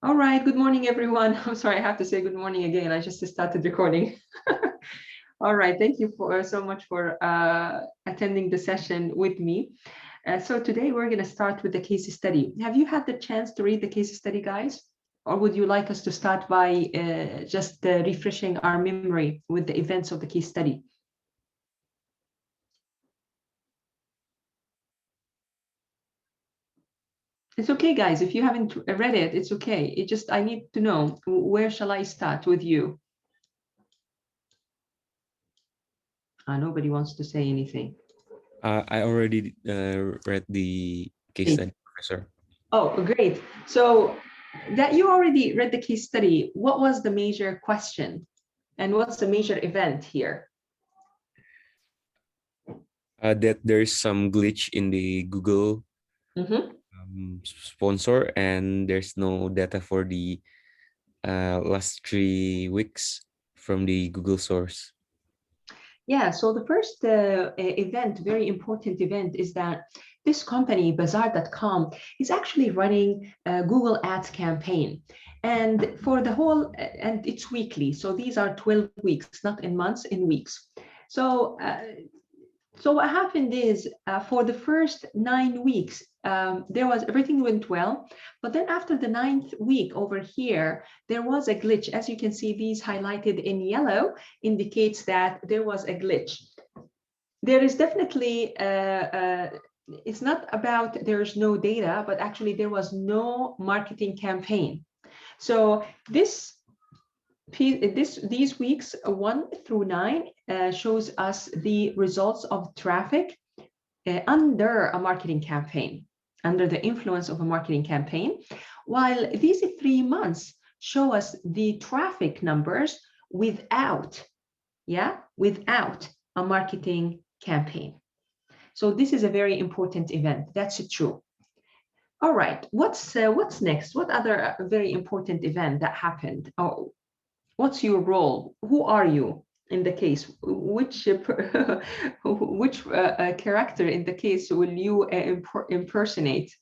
All right, good morning, everyone. I'm sorry, I have to say good morning again. I just started recording. All right, thank you so much for attending the session with me. So today we're going to start with the case study. Have you had the chance to read the case study, guys? Or would you like us to start by just refreshing our memory with the events of the case study? It's okay, guys. If you haven't read it, it's okay. I need to know, where shall I start with you? Nobody wants to say anything. I already read the case study, Professor. Oh, great. So that you already read the case study, what was the major question? And what's the major event here? That there's some glitch in the Google sponsor, and there's no data for the last 3 weeks from the Google source. Yeah, so the first event, very important event, is that this company, Bazaar.com, is actually running a Google Ads campaign. And for the whole, and it's weekly. So these are 12 weeks, not in months, in weeks. So what happened is for the first 9 weeks, everything went well. But then after the 9th week over here, there was a glitch. As you can see, these highlighted in yellow indicates that there was a glitch. There is definitely, it's not about there's no data, but actually there was no marketing campaign. So these weeks 1 through 9 shows us the results of traffic under a marketing campaign, under the influence of a marketing campaign, while these 3 months show us the traffic numbers without a marketing campaign. So this is a very important event. That's true. All right, what's next? What other very important event that happened? Oh, what's your role? Who are you in the case? Which character in the case will you impersonate?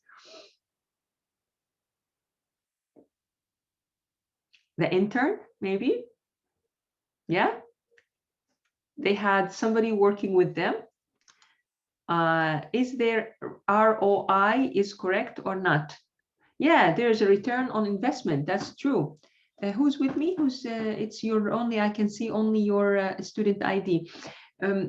The intern, maybe? Yeah? They had somebody working with them. Is their ROI is correct or not? Yeah, there's a return on investment. That's true. Who's with me? It's your only, I can see only your student ID.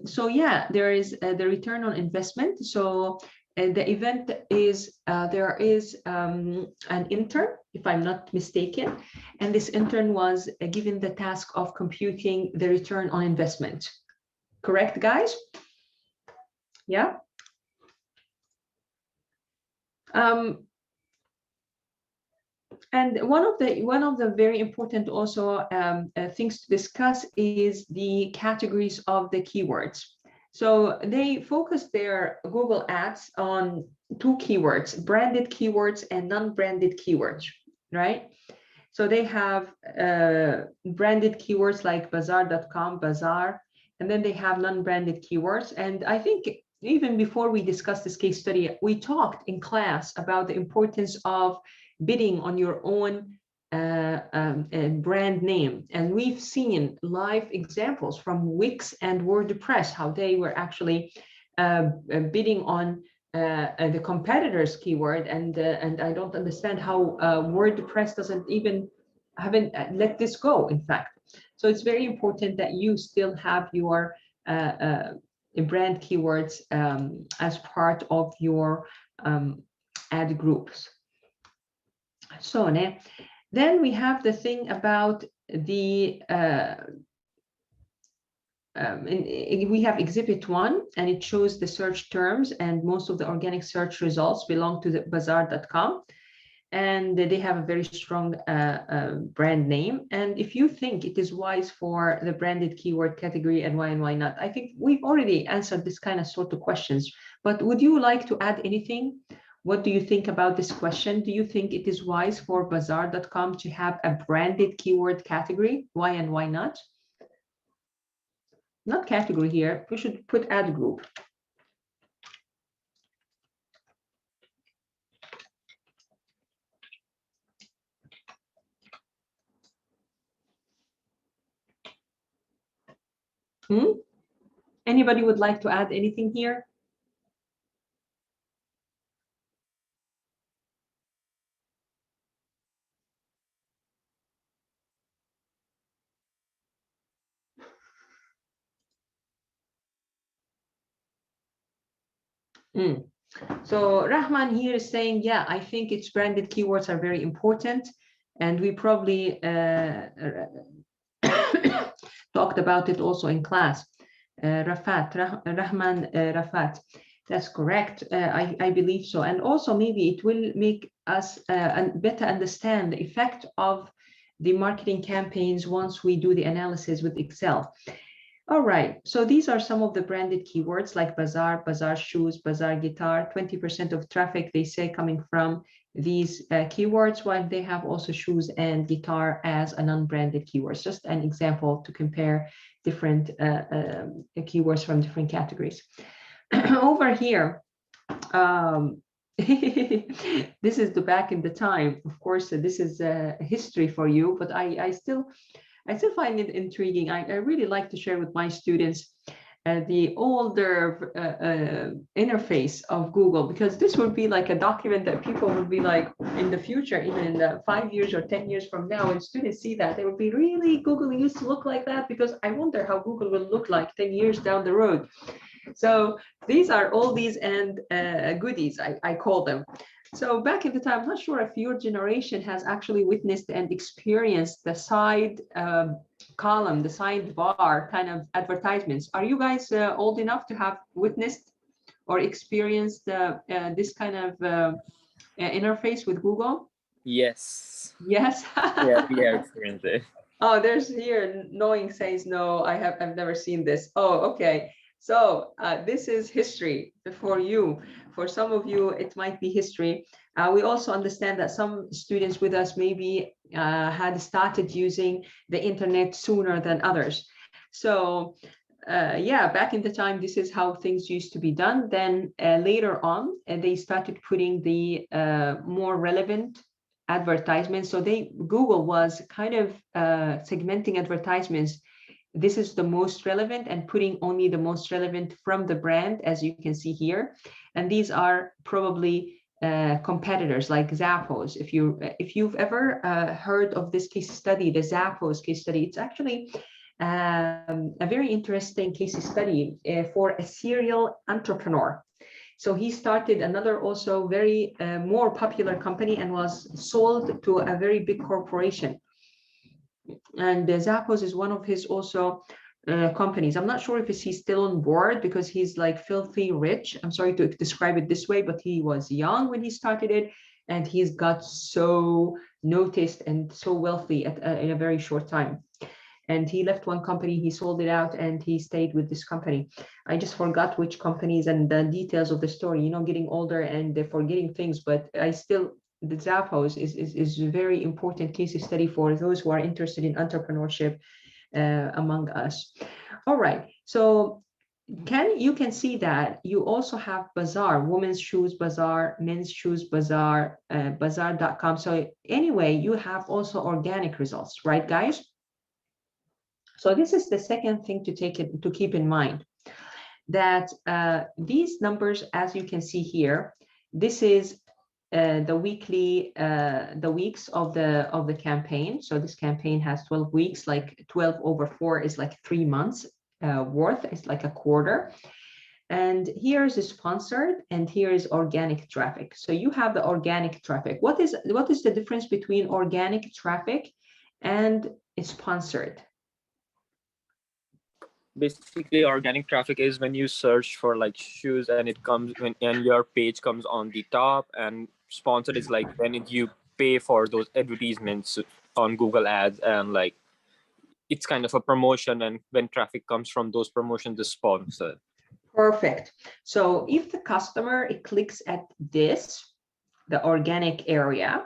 So yeah, there is the return on investment. So the event is, there is an intern, if I'm not mistaken, and this intern was given the task of computing the return on investment. Correct, guys? Yeah. And one of the very important also things to discuss is the categories of the keywords. So they focus their Google Ads on 2 keywords, branded keywords and non-branded keywords, right? So they have branded keywords like Bazaar.com, Bazaar, and then they have non-branded keywords. And I think even before we discussed this case study, we talked in class about the importance of bidding on your own brand name. And we've seen live examples from Wix and WordPress, how they were actually bidding on the competitor's keyword. And I don't understand how WordPress haven't let this go, in fact. So it's very important that you still have your brand keywords as part of your ad groups. So then we have the thing about the we have exhibit 1, and it shows the search terms, and most of the organic search results belong to the Bazaar.com, and they have a very strong brand name. And if you think it is wise for the branded keyword category, and why not, I think we've already answered this kind of sort of questions, but would you like to add anything? What do you think about this question? Do you think it is wise for Bazaar.com to have a branded keyword category? Why and why not? Not category here, we should put ad group. Anybody would like to add anything here? So Rahman here is saying, yeah, I think its branded keywords are very important. And we probably talked about it also in class. Rahman Rafat. That's correct. I believe so. And also maybe it will make us better understand the effect of the marketing campaigns once we do the analysis with Excel. All right, so these are some of the branded keywords like bazaar, bazaar shoes, bazaar guitar. 20% of traffic, they say, coming from these keywords, while they have also shoes and guitar as a non-branded keywords. Just an example to compare different keywords from different categories. Over here, this is the back in the time. Of course, this is history for you, but I still find it intriguing. I really like to share with my students the older interface of Google, because this would be like a document that people would be like in the future, even in 5 years or 10 years from now, when students see that, they would be really, Google used to look like that, because I wonder how Google will look like 10 years down the road. So these are oldies and goodies, I call them. So back in the time, I'm not sure if your generation has actually witnessed and experienced the side column, the side bar kind of advertisements. Are you guys old enough to have witnessed or experienced this kind of interface with Google? Yes. Yes. Yeah, we have experienced it. Oh, there's here, knowing says no, I've never seen this. Oh, okay. So this is history for you. For some of you, it might be history. We also understand that some students with us maybe had started using the internet sooner than others. So yeah, back in the time, this is how things used to be done. Then later on, they started putting the more relevant advertisements. So Google was kind of segmenting advertisements. This is the most relevant and putting only the most relevant from the brand, as you can see here. And these are probably competitors like Zappos. If you've ever heard of this case study, the Zappos case study, it's actually a very interesting case study for a serial entrepreneur. So he started another also very more popular company and was sold to a very big corporation. And Zappos is one of his also companies. I'm not sure if he's still on board, because he's like filthy rich. I'm sorry to describe it this way, but he was young when he started it, and he's got so noticed and so wealthy in a very short time. And he left one company, he sold it out, and he stayed with this company. I just forgot which companies and the details of the story, you know, getting older and forgetting things, but the Zappos is a very important case study for those who are interested in entrepreneurship among us. All right, so you can see that you also have bazaar, women's shoes bazaar, men's shoes bazaar, bazaar.com. So anyway, you have also organic results, right, guys? So this is the second thing to keep in mind, that these numbers, as you can see here, this is the weeks of the campaign. So this campaign has 12 weeks, like 12 over 4 is like 3 months worth. It's like a quarter. And here is sponsored, and here is organic traffic. So you have the organic traffic. What is the difference between organic traffic and sponsored? Basically, organic traffic is when you search for like shoes and it comes and your page comes on the top, and sponsored is like when you pay for those advertisements on Google Ads, and like it's kind of a promotion, and when traffic comes from those promotions is sponsored. Perfect. So if the customer clicks at this, the organic area,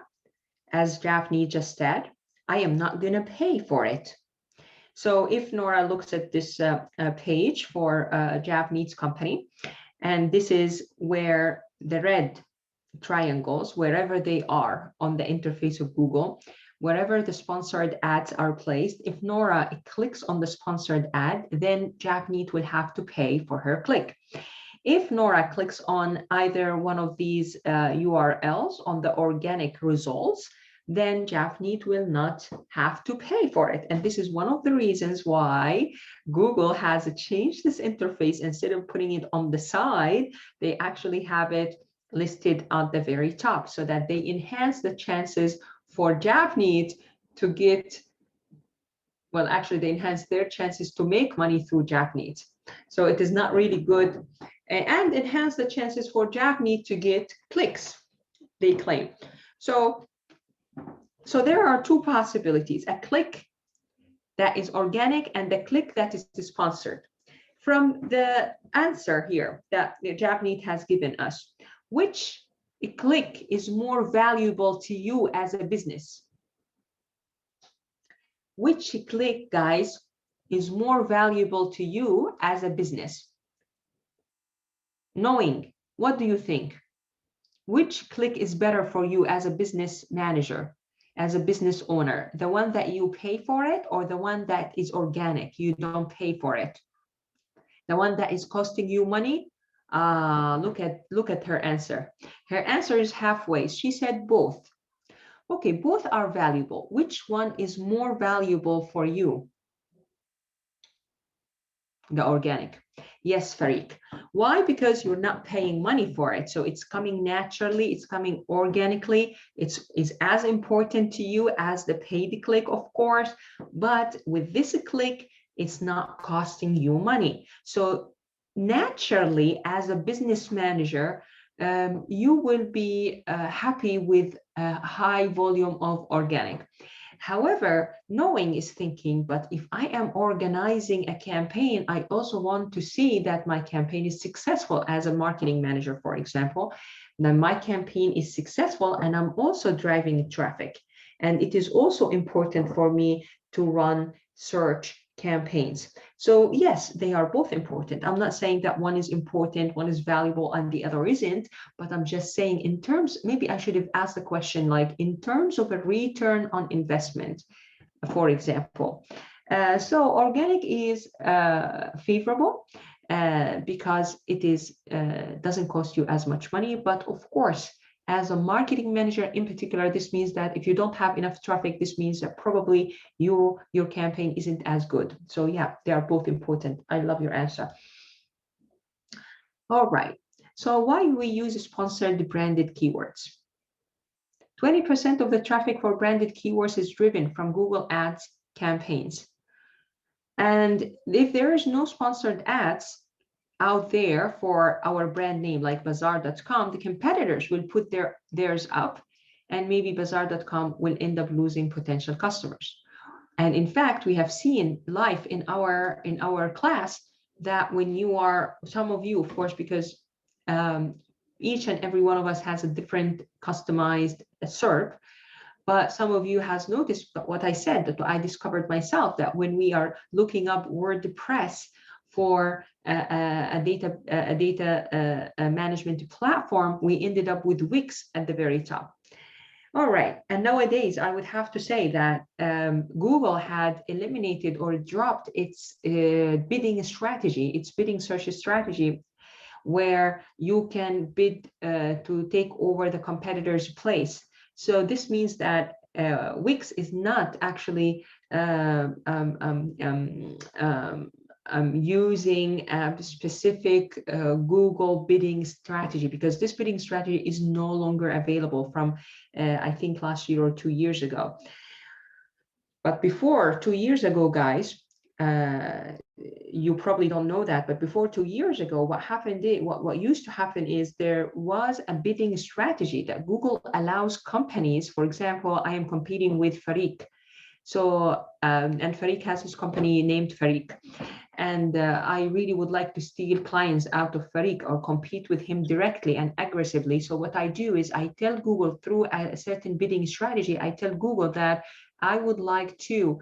as Daphne just said, I am not going to pay for it. So if Nora looks at this page for a Japanese company, and this is where the red triangles, wherever they are on the interface of Google, wherever the sponsored ads are placed, if Nora clicks on the sponsored ad, then Javneet will have to pay for her click. If Nora clicks on either one of these URLs on the organic results, then Javneet will not have to pay for it. And this is one of the reasons why Google has changed this interface. Instead of putting it on the side, they actually have it listed at the very top so that they enhance the chances for Javneet to get, well, actually they enhance their chances to make money through Javneet. So it is not really good, and enhance the chances for Javneet to get clicks, they claim. So there are two possibilities: a click that is organic and the click that is sponsored. From the answer here that Javneet has given us, which click is more valuable to you as a business? Which click, guys, is more valuable to you as a business? Knowing, what do you think? Which click is better for you as a business manager, as a business owner? The one that you pay for it, or the one that is organic, you don't pay for it? The one that is costing you money? Look at her answer. Her answer is halfway. She said both. Okay, both are valuable. Which one is more valuable for you? The organic. Yes, Farik. Why? Because you're not paying money for it. So it's coming naturally, it's coming organically. It's as important to you as the paid click, of course. But with this click, it's not costing you money. So naturally, as a business manager, you will be happy with a high volume of organic. However, knowing is thinking, but if I am organizing a campaign, I also want to see that my campaign is successful as a marketing manager, for example. Now my campaign is successful and I'm also driving traffic. And it is also important for me to run search campaigns. So yes, they are both important. I'm not saying that one is important, one is valuable and the other isn't, but I'm just saying in terms, maybe I should have asked the question like in terms of a return on investment, for example. So organic is favorable because it is doesn't cost you as much money, but of course, as a marketing manager in particular, this means that if you don't have enough traffic, this means that probably your campaign isn't as good. So yeah, they are both important. I love your answer. All right. So why do we use sponsored branded keywords? 20% of the traffic for branded keywords is driven from Google Ads campaigns. And if there is no sponsored ads out there for our brand name like bazaar.com, the competitors will put theirs up, and maybe bazaar.com will end up losing potential customers. And in fact, we have seen live in our class that when you are, some of you, of course, because each and every one of us has a different customized SERP, but some of you has noticed what I said, that I discovered myself, that when we are looking up WordPress for a data management platform, we ended up with Wix at the very top. All right, and nowadays I would have to say that Google had eliminated or dropped its bidding strategy, its bidding search strategy, where you can bid to take over the competitor's place. So this means that Wix is not actually using a specific Google bidding strategy, because this bidding strategy is no longer available from, I think, last year or 2 years ago. But before 2 years ago, guys, you probably don't know that, but before 2 years ago, what happened, what used to happen is there was a bidding strategy that Google allows companies. For example, I am competing with Farik. So, and Farik has his company named Farik. And I really would like to steal clients out of Farik or compete with him directly and aggressively. So what I do is I tell Google through a certain bidding strategy, I tell Google that I would like to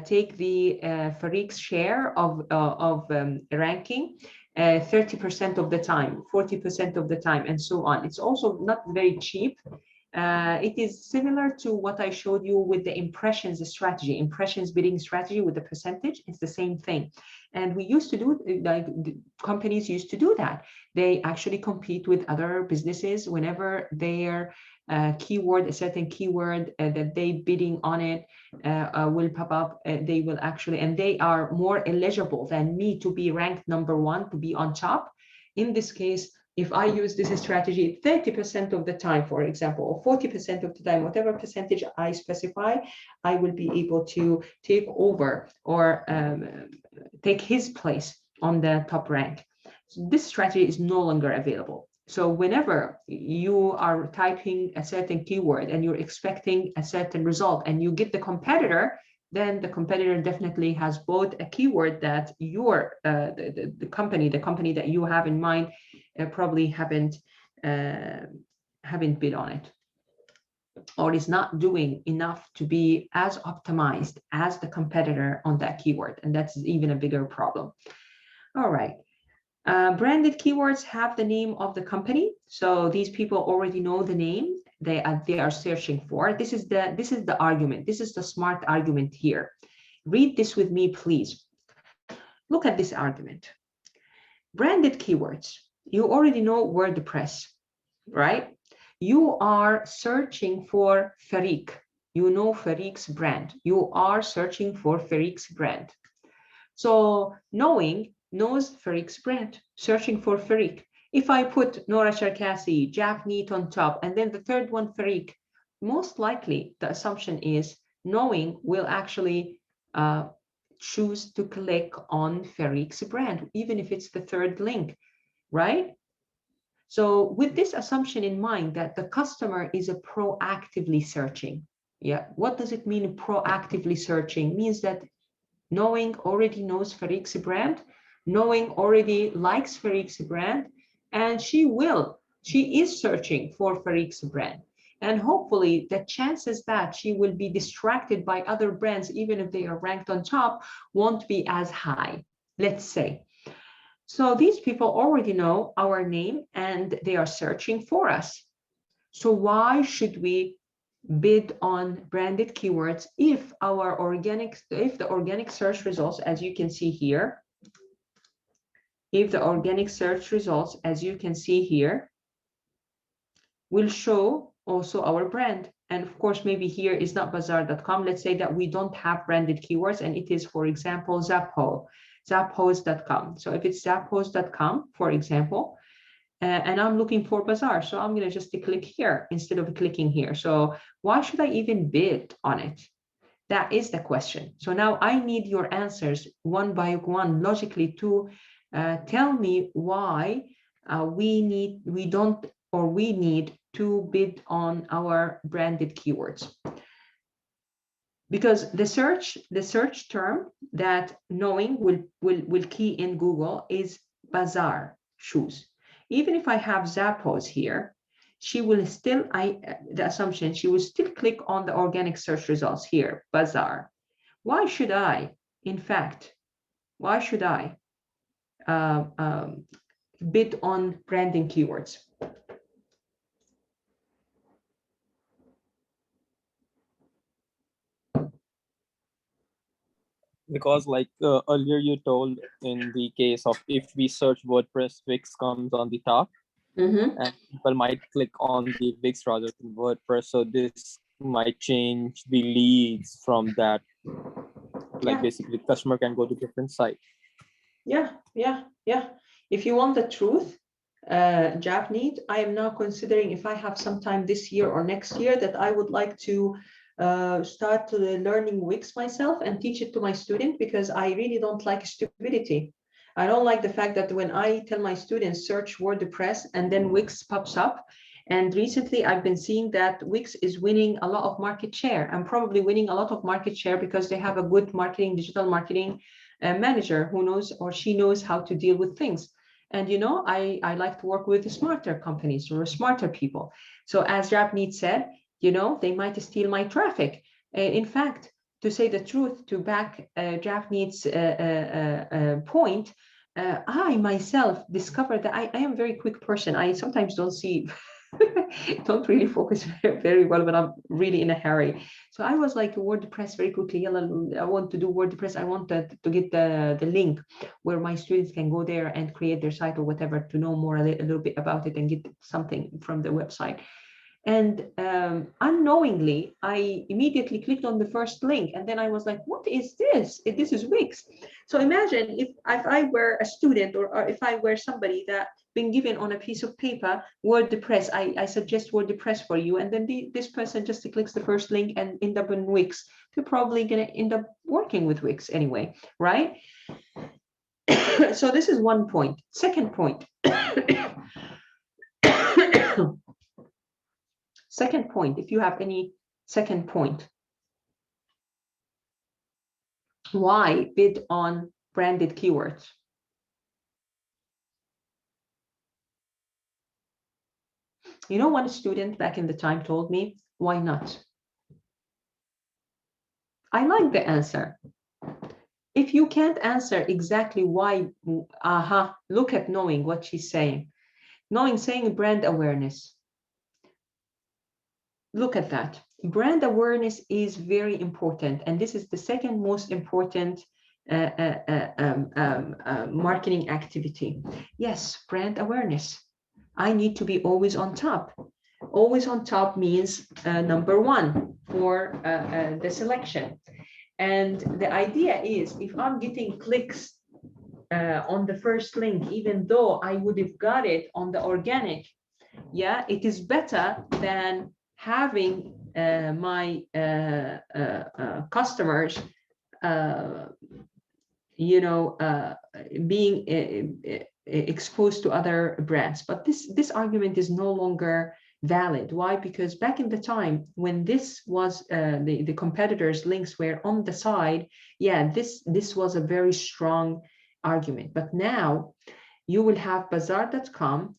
take the Farik's share of ranking 30% of the time, 40% of the time, and so on. It's also not very cheap It is similar to what I showed you with the impressions strategy, impressions bidding strategy with the percentage. It's the same thing. And we used to do, like companies used to do that. They actually compete with other businesses whenever their keyword, a certain keyword that they bidding on it will pop up. They will actually, and they are more eligible than me to be ranked #1, to be on top. In this case, if I use this strategy 30% of the time, for example, or 40% of the time, whatever percentage I specify, I will be able to take over or take his place on the top rank. So this strategy is no longer available. So whenever you are typing a certain keyword and you're expecting a certain result and you get the competitor, then the competitor definitely has both a keyword that your the company that you have in mind probably haven't bid on it, or is not doing enough to be as optimized as the competitor on that keyword, and that's even a bigger problem. All right. Branded keywords have the name of the company, so these people already know the name they are searching for. This is the argument. This is the smart argument here. Read this with me, please. Look at this argument. Branded keywords. You already know WordPress, right? You are searching for Farik. You know Farik's brand. You are searching for Farik's brand. So knows Farik's brand, searching for Farik. If I put Nora Cherkassi, Javneet on top, and then the third one, Farik, most likely the assumption is knowing will actually choose to click on Farik's brand, even if it's the third link, right? So with this assumption in mind that the customer is proactively searching. Yeah, what does it mean proactively searching? It means that knowing already knows Farik's brand, knowing already likes Farik's brand, and she is searching for Farik's brand. And hopefully the chances that she will be distracted by other brands, even if they are ranked on top, won't be as high, let's say. So these people already know our name and they are searching for us. So why should we bid on branded keywords if the organic search results, as you can see here, will show also our brand? And of course, maybe here is not bazaar.com. Let's say that we don't have branded keywords and it is, for example, zappos.com. So if it's zappos.com, for example, and I'm looking for bazaar, so I'm going to just click here instead of clicking here. So why should I even bid on it? That is the question. So now I need your answers one by one logically to tell me why we need to bid on our branded keywords. Because the search term that knowing will key in Google is bazaar, shoes. Even if I have Zappos here, she will still, the assumption, she will still click on the organic search results here, bazaar. Why should I, in fact, bid on branding keywords? Because like earlier you told, in the case of if we search WordPress, Wix comes on the top, and people might click on the Wix rather than WordPress, so this might change the leads from that. Like basically customer can go to different site. Yeah. If you want the truth, Javneet, I am now considering if I have some time this year or next year that I would like to start learning Wix myself and teach it to my student, because I really don't like stupidity. I don't like the fact that when I tell my students search WordPress and then Wix pops up. And recently I've been seeing that Wix is winning a lot of market share, and probably winning a lot of market share because they have a good digital marketing manager who knows, or she knows, how to deal with things. And you know, I like to work with smarter companies or smarter people. So as Javneet said, you know, they might steal my traffic. In fact, to say the truth, to back Javneet's point, I myself discovered that I am a very quick person. I sometimes don't see don't really focus very well when I'm really in a hurry. So I was like WordPress very quickly. I want to do WordPress. I want to get the link where my students can go there and create their site or whatever to know more a little bit about it and get something from the website. And unknowingly, I immediately clicked on the first link, and then I was like, what is this? This is Wix. So imagine if I were a student, or if I were somebody that been given on a piece of paper, WordPress, I suggest WordPress for you, and then this person just clicks the first link and end up in Wix. They're probably going to end up working with Wix anyway, right? So this is one point. Second point. Second point, if you have any second point. Why bid on branded keywords? You know, one student back in the time told me, why not? I like the answer. If you can't answer exactly why, look at knowing what she's saying. Knowing, saying brand awareness. Look at that. Brand awareness is very important. And this is the second most important marketing activity. Yes, brand awareness. I need to be always on top. Always on top means number one for the selection. And the idea is if I'm getting clicks on the first link, even though I would have got it on the organic, yeah, it is better than having my customers, being exposed to other brands. But this argument is no longer valid. Why? Because back in the time when this was the competitors' links were on the side, yeah, this was a very strong argument. But now you will have bazaar.com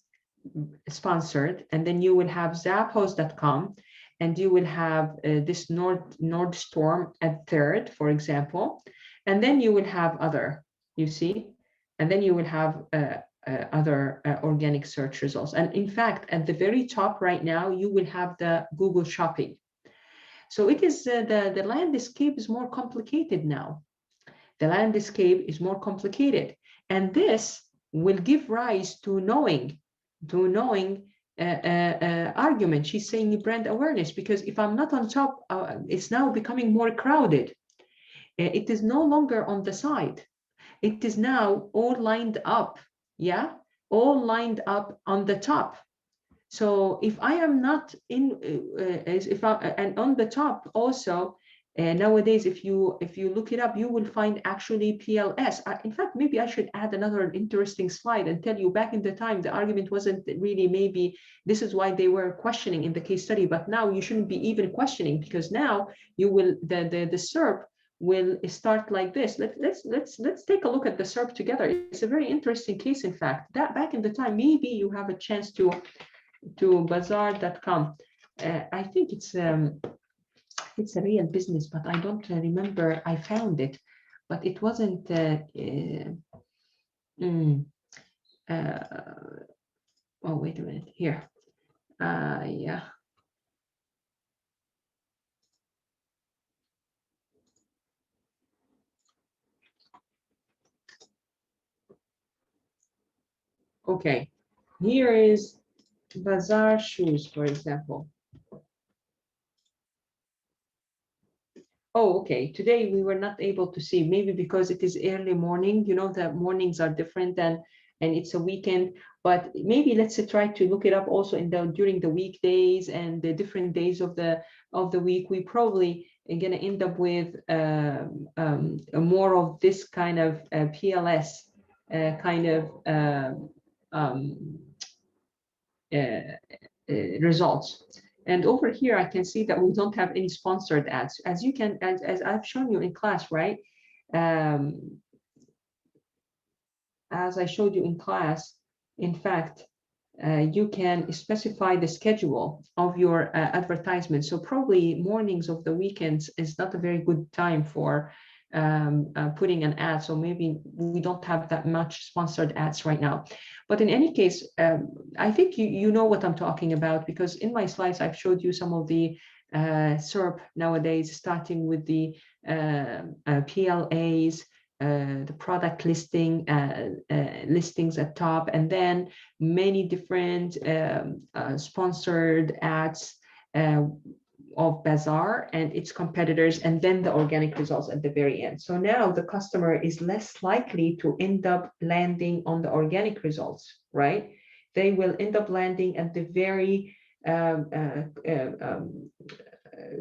sponsored, and then you will have zappos.com, and you will have this Nordstorm at third, for example, and then you will have other, you see, and then you will have other organic search results. And in fact, at the very top right now, you will have the Google Shopping. So it is the landscape is more complicated now. The landscape is more complicated, and this will give rise to knowing argument. She's saying brand awareness, because if I'm not on top, it's now becoming more crowded. It is no longer on the side. It is now all lined up. Yeah, all lined up on the top. So if I am not in, and on the top also, nowadays, if you look it up, you will find actually PLS. In fact, maybe I should add another interesting slide and tell you, back in the time, the argument wasn't really, maybe this is why they were questioning in the case study, but now you shouldn't be even questioning, because now you will, the SERP will start like this. Let's take a look at the SERP together. It's a very interesting case. In fact, that back in the time, maybe you have a chance to bazaar.com. I think it's a real business, but I don't remember. I found it, but it wasn't. Oh, wait a minute. Here. Yeah. Okay. Here is Bazaar shoes, for example. Oh, okay. Today we were not able to see, maybe because it is early morning. You know that mornings are different and it's a weekend. But maybe let's try to look it up also during the weekdays and the different days of the week. We probably are gonna end up with more of this kind of PLS kind of results. And over here, I can see that we don't have any sponsored ads. As you can, as I've shown you in class, right? As I showed you in class, in fact, you can specify the schedule of your advertisement. So probably mornings of the weekends is not a very good time for putting an ad. So maybe we don't have that much sponsored ads right now. But in any case, I think you know what I'm talking about, because in my slides, I've showed you some of the SERP nowadays, starting with the PLAs, the product listings at top, and then many different sponsored ads of Bazaar and its competitors, and then the organic results at the very end. So now the customer is less likely to end up landing on the organic results, right? They will end up landing at the very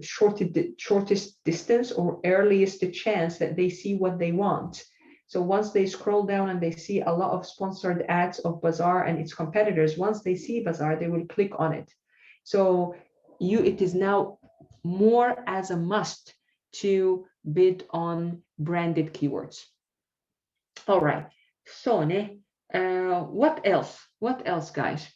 shortest distance or earliest chance that they see what they want. So once they scroll down and they see a lot of sponsored ads of Bazaar and its competitors, once they see Bazaar, they will click on it. So it is now more as a must to bid on branded keywords. All right. So what else? What else, guys?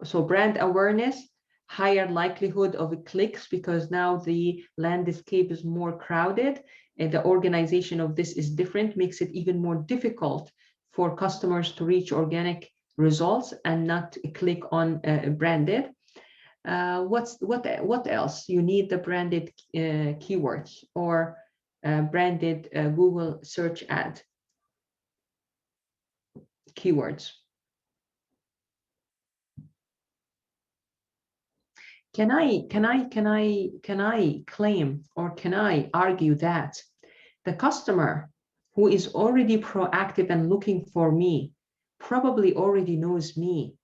So brand awareness, higher likelihood of clicks, because now the landscape is more crowded and the organization of this is different, makes it even more difficult for customers to reach organic results and not click on branded. What else? You need the branded keywords or branded Google search ad keywords. Can I claim, or can I argue that the customer who is already proactive and looking for me probably already knows me?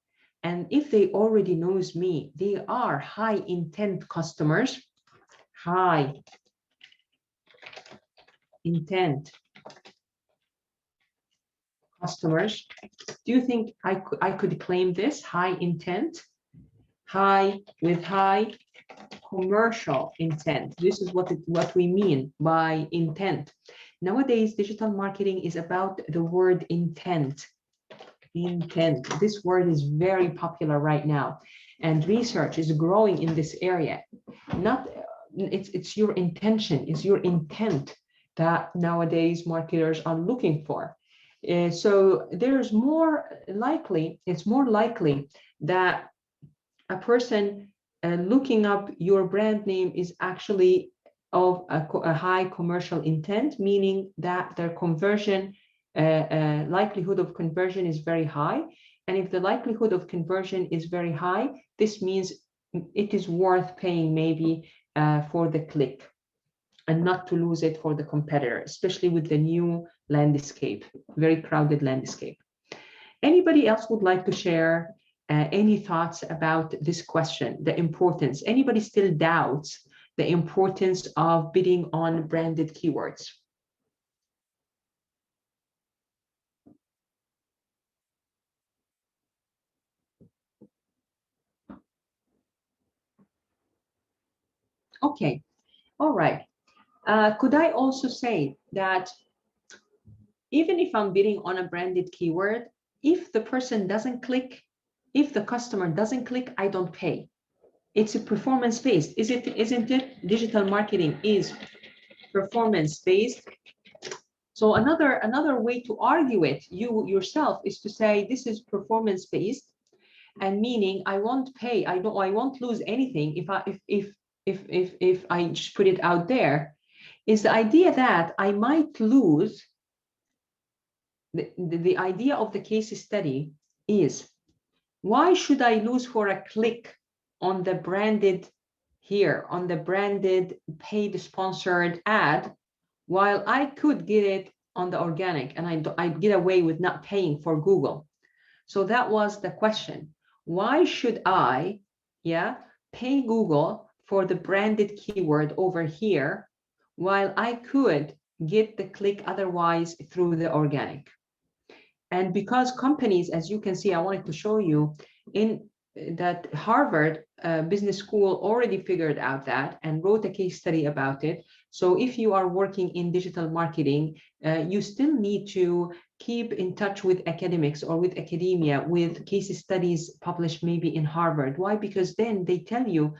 And if they already knows me, they are high intent customers, high intent customers. Do you think I could claim this high intent? High with high commercial intent. This is what we mean by intent. Nowadays, digital marketing is about the word intent. Intent. This word is very popular right now, and research is growing in this area. It's your intention, it's your intent that nowadays marketers are looking for. So it's more likely that a person looking up your brand name is actually of a high commercial intent, meaning that their conversion likelihood of conversion is very high. And if the likelihood of conversion is very high, this means it is worth paying maybe for the click and not to lose it for the competitor, especially with the new landscape, very crowded landscape. Anybody else would like to share any thoughts about this question, the importance? Anybody still doubts the importance of bidding on branded keywords? Okay, all right. Could I also say that even if I'm bidding on a branded keyword, if the person doesn't click, if the customer doesn't click, I don't pay. It's a performance-based, isn't it? Digital marketing is performance-based. So another way to argue it, you yourself, is to say this is performance-based, and meaning I won't pay. I won't lose anything if I just put it out there. Is the idea that I might lose. The idea of the case study is, why should I lose for a click on the branded here, on the branded paid sponsored ad, while I could get it on the organic, and I get away with not paying for Google? So that was the question. Why should I pay Google for the branded keyword over here, while I could get the click otherwise through the organic? And because companies, as you can see, I wanted to show you in that Harvard Business School already figured out that and wrote a case study about it. So if you are working in digital marketing, you still need to keep in touch with academics or with academia, with case studies published maybe in Harvard. Why? Because then they tell you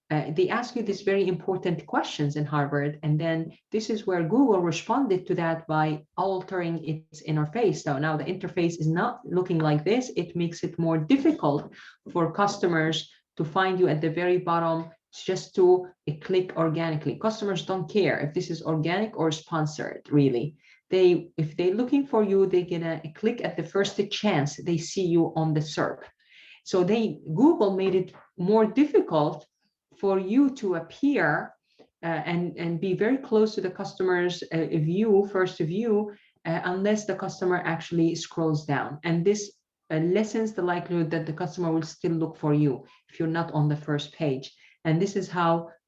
they ask you these very important questions in Harvard, and then this is where Google responded to that by altering its interface. So now the interface is not looking like this. It makes it more difficult for customers to find you at the very bottom just to click organically. Customers don't care if this is organic or sponsored, really. If they're looking for you, they get a click at the first chance they see you on the SERP. So Google made it more difficult for you to appear and be very close to the customer's first view, unless the customer actually scrolls down. And this lessens the likelihood that the customer will still look for you if you're not on the first page. And this is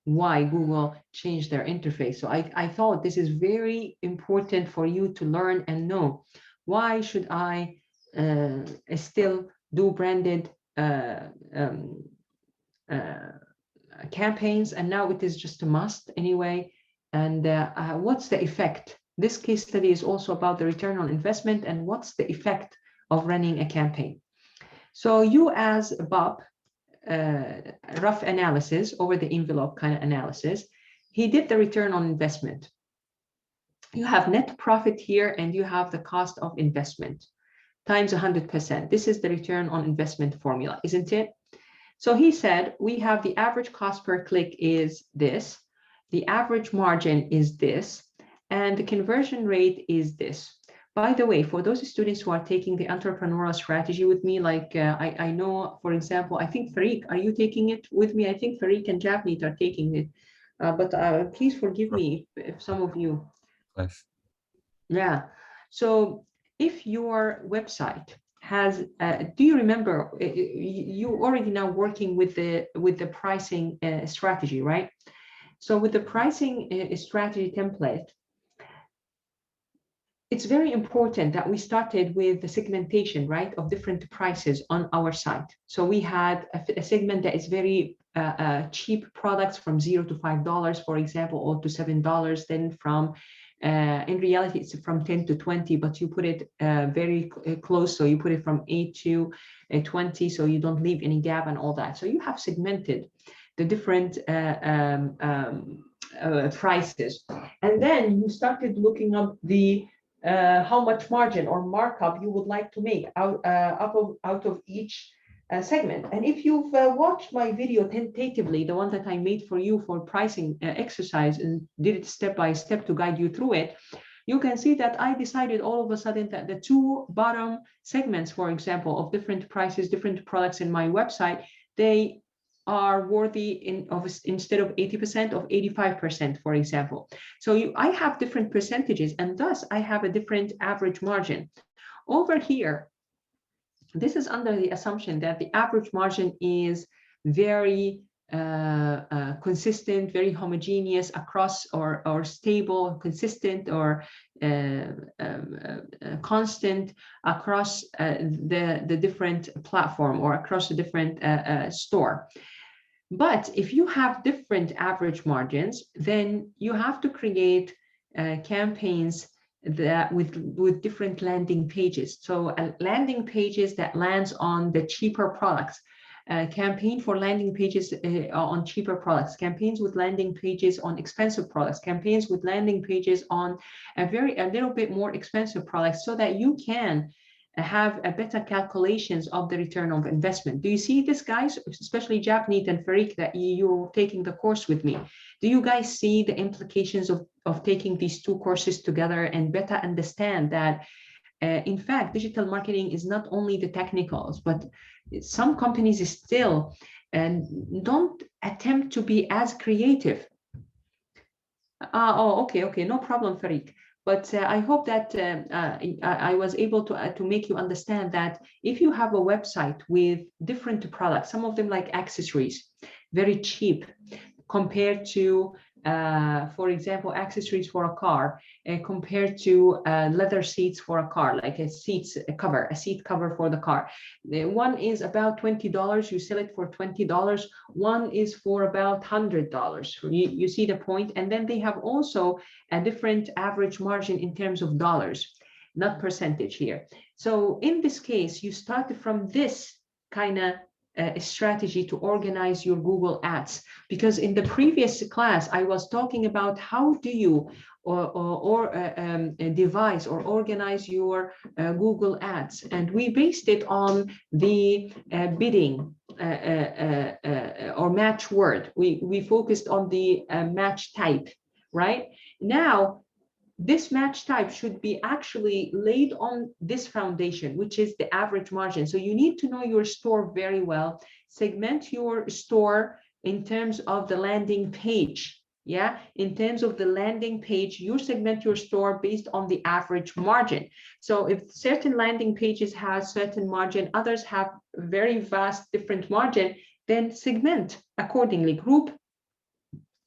why Google changed their interface. So I thought this is very important for you to learn and know. Why should I still do branded campaigns, and now it is just a must anyway? And what's the effect? This case study is also about the return on investment and what's the effect of running a campaign. So you, as Bob, rough analysis, over the envelope kind of analysis, he did the return on investment. You have net profit here, and you have the cost of investment times 100%. This is the return on investment formula, isn't it? So he said, we have the average cost per click is this, the average margin is this, and the conversion rate is this. By the way, for those students who are taking the entrepreneurial strategy with me, like I know, for example, I think Farik, are you taking it with me? I think Farik and Javneet are taking it, but please forgive me if some of you. Yes. Yeah, so if your website has, do you remember, you already now working with the pricing strategy, right? So with the pricing strategy template, it's very important that we started with the segmentation, right, of different prices on our site. So we had a segment that is very cheap products from $0 to $5, for example, or to $7. Then from in reality, it's from 10 to 20, but you put it very close. So you put it from 8 to 20, so you don't leave any gap and all that. So you have segmented the different prices. And then you started looking up the how much margin or markup you would like to make out of each segment. And if you've watched my video tentatively, the one that I made for you for pricing exercise, and did it step by step to guide you through it, you can see that I decided all of a sudden that the two bottom segments, for example, of different prices, different products in my website, they are worthy instead of 80% of 85%, for example. So I have different percentages, and thus I have a different average margin. Over here, this is under the assumption that the average margin is very consistent, very homogeneous across, or stable, consistent, or constant across the different platform or across the different store. But if you have different average margins, then you have to create campaigns that with different landing pages. So landing pages that lands on the cheaper products, campaign for landing pages on cheaper products, campaigns with landing pages on expensive products, campaigns with landing pages on a little bit more expensive products, so that you can have a better calculations of the return of investment. Do you see this, guys? Especially Javneet and Farik, that you're taking the course with me. Do you guys see the implications of taking these two courses together and better understand that, in fact, digital marketing is not only the technicals, but some companies still don't attempt to be as creative. Oh, okay, no problem, Farik. But I hope that I was able to make you understand that if you have a website with different products, some of them like accessories, very cheap compared to, for example, accessories for a car, compared to leather seats for a car, like a seat cover for the car. One is about $20, you sell it for $20. One is for about $100. You see the point? And then they have also a different average margin in terms of dollars, not percentage here. So in this case, you start from this kind of strategy to organize your Google Ads, because in the previous class I was talking about how do you devise or organize your Google Ads, and we based it on the bidding or match word. We focused on the match type, right? Now this match type should be actually laid on this foundation, which is the average margin. So you need to know your store very well, segment your store in terms of the landing page. Yeah, in terms of the landing page, you segment your store based on the average margin. So if certain landing pages have certain margin, others have very vast different margin, then segment accordingly. Group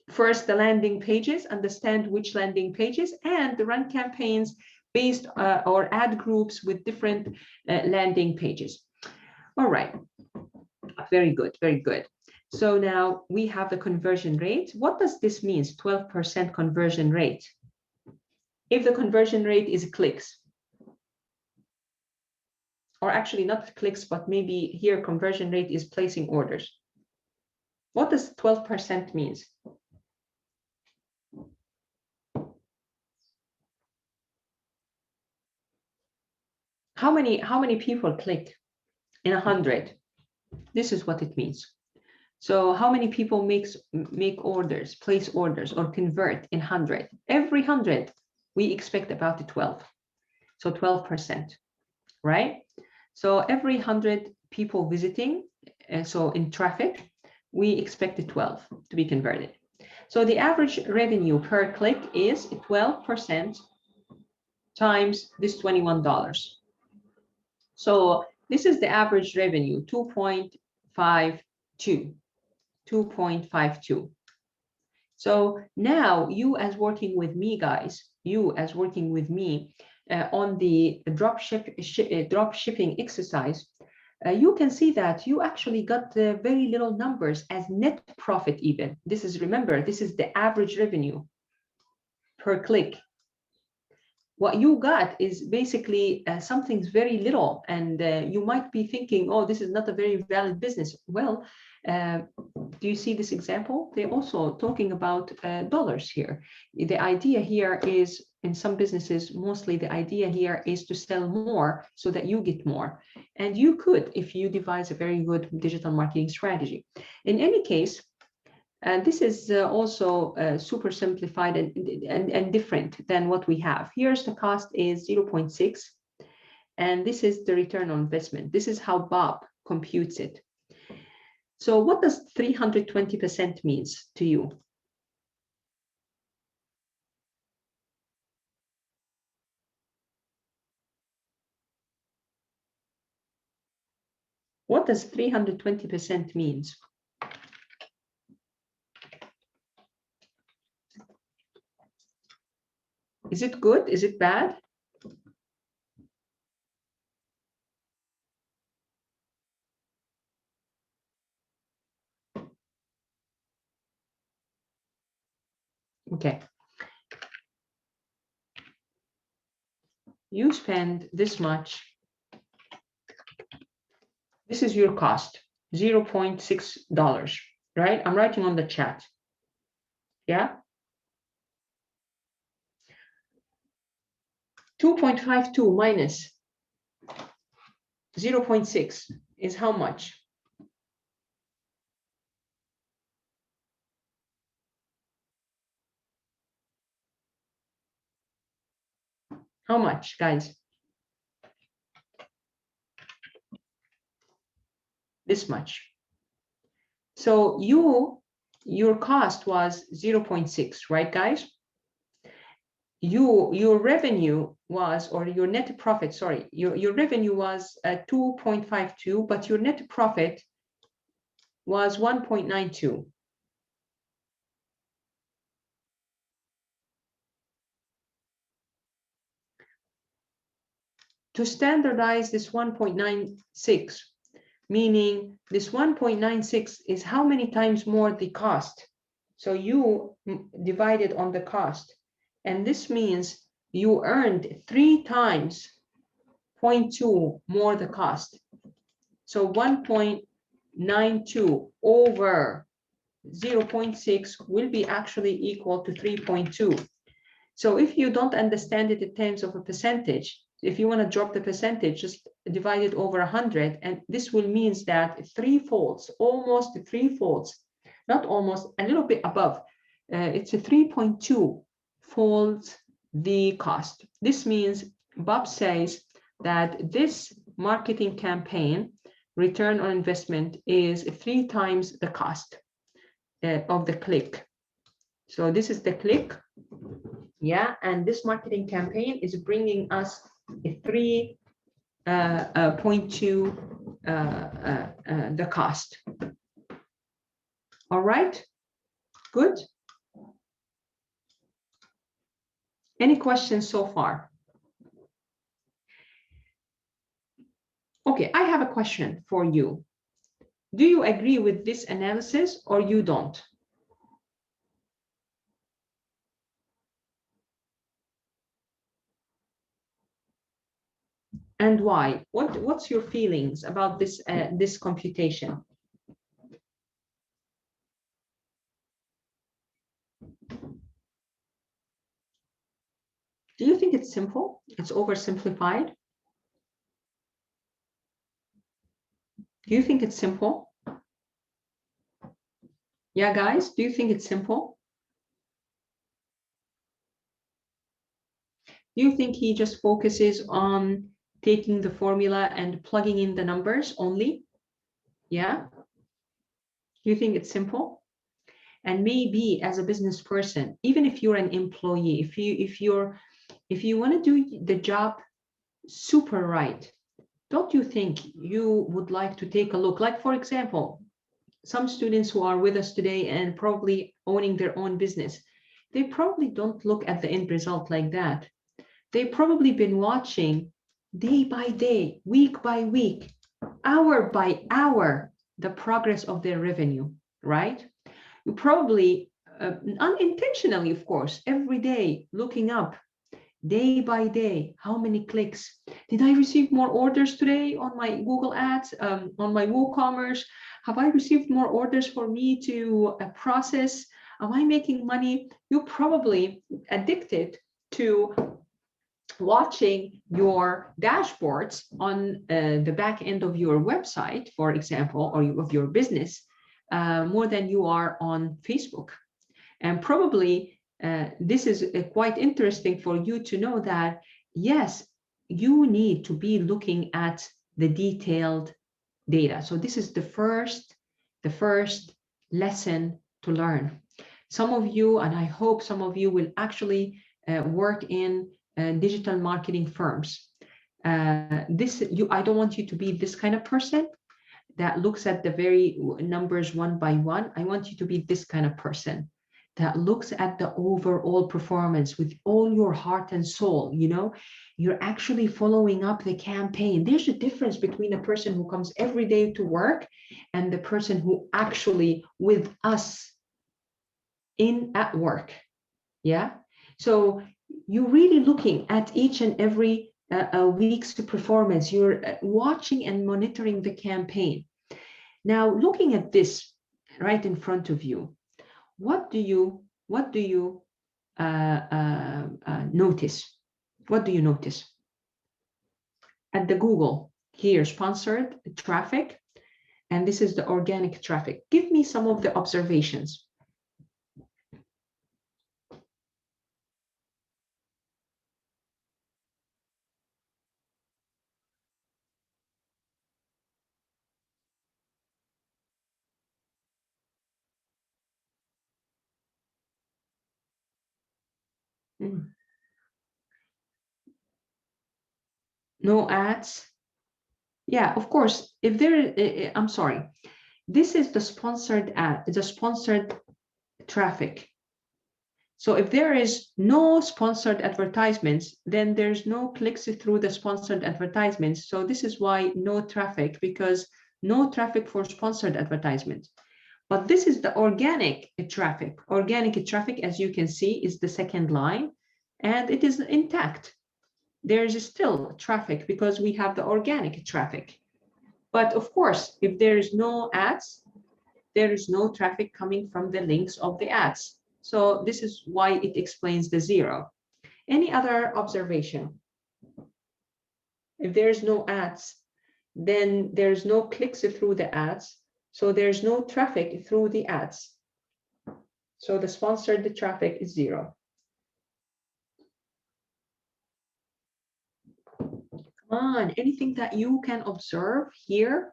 first the landing pages, understand which landing pages, and run campaigns based or ad groups with different landing pages. All right, very good, very good. So now we have the conversion rate. What does this mean, 12% conversion rate? If the conversion rate is clicks, or actually not clicks, but maybe here conversion rate is placing orders. What does 12% means? How many people click in 100? This is what it means. So how many people make orders, place orders, or convert in 100? Every 100, we expect about the 12. So 12%, right? So every 100 people visiting, so in traffic, we expect the 12 to be converted. So the average revenue per click is 12% times this $21. So this is the average revenue, 2.52. So now you as working with me, guys, on the drop shipping exercise, you can see that you actually got very little numbers as net profit even. This is, remember, this is the average revenue per click. What you got is basically something's very little, and you might be thinking, oh, this is not a very valid business. Well, do you see this example? They're also talking about dollars here. The idea here is, in some businesses, mostly the idea here is to sell more so that you get more. And you could, if you devise a very good digital marketing strategy. In any case, this is also super simplified and different than what we have. Here's the cost is 0.6, and this is the return on investment. This is how Bob computes it. So what does 320% means to you? What does 320% means? Is it good? Is it bad? Okay. You spend this much. This is your cost, $0.6, right? I'm writing on the chat. Yeah. 2.52 minus 0.6 is how much? How much, guys? This much. So your cost was 0.6, right, guys? Your revenue was, or your net profit, sorry, your revenue was 2.52, but your net profit was 1.92. To standardize this 1.96, meaning this 1.96 is how many times more the cost. So you divided on the cost. And this means you earned 3 times 0.2 more the cost. So 1.96 0.92 over 0.6 will be actually equal to 3.2. So if you don't understand it in terms of a percentage, if you want to drop the percentage, just divide it over 100, and this will means that 3 folds, almost 3 folds, not almost, a little bit above. It's a 3.2 folds the cost. This means Bob says that this marketing campaign return on investment is 3 times the cost of the click. So this is the click, yeah, and this marketing campaign is bringing us a 3.2 the cost. All right, good. Any questions so far? Okay, I have a question for you. Do you agree with this analysis or you don't? And why? What's your feelings about this this computation? Do you think it's simple? It's oversimplified? Do you think it's simple? Yeah, guys, do you think it's simple? Do you think he just focuses on taking the formula and plugging in the numbers only? Yeah? Do you think it's simple? And maybe as a business person, even if you're an employee, if you want to do the job super right, don't you think you would like to take a look? Like, for example, some students who are with us today and probably owning their own business, they probably don't look at the end result like that. They've probably been watching day by day, week by week, hour by hour, the progress of their revenue, right? You probably, unintentionally, of course, every day looking up, day by day, how many clicks? Did I receive more orders today on my Google Ads, on my WooCommerce? Have I received more orders for me to process? Am I making money? You're probably addicted to watching your dashboards on the back end of your website, for example, or of your business, more than you are on Facebook. And probably this is quite interesting for you to know that, yes, you need to be looking at the detailed data. So this is the first lesson to learn. Some of you, and I hope some of you, will actually work in digital marketing firms. I don't want you to be this kind of person that looks at the very numbers one by one. I want you to be this kind of person that looks at the overall performance with all your heart and soul. You know, you're actually following up the campaign. There's a difference between a person who comes every day to work and the person who actually with us at work. Yeah. So you're really looking at each and every week's performance. You're watching and monitoring the campaign. Now, looking at this right in front of you, what do you notice? What do you notice? At the Google here, sponsored traffic, and this is the organic traffic. Give me some of the observations. No ads. Yeah, of course. If there, I'm sorry. This is the sponsored ad, the sponsored traffic. So if there is no sponsored advertisements, then there's no clicks through the sponsored advertisements. So this is why no traffic, because no traffic for sponsored advertisement. But this is the organic traffic. Organic traffic, as you can see, is the second line, and it is intact. There is still traffic because we have the organic traffic. But of course, if there is no ads, there is no traffic coming from the links of the ads. So this is why it explains the 0. Any other observation? If there's no ads, then there's no clicks through the ads. So there's no traffic through the ads. So the sponsored traffic is 0. Come on, anything that you can observe here?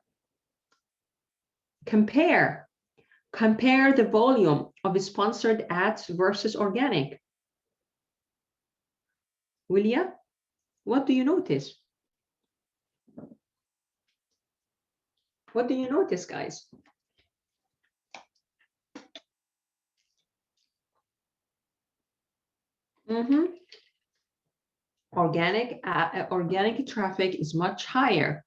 Compare the volume of sponsored ads versus organic. Willia, what do you notice? What do you notice, guys? Organic traffic is much higher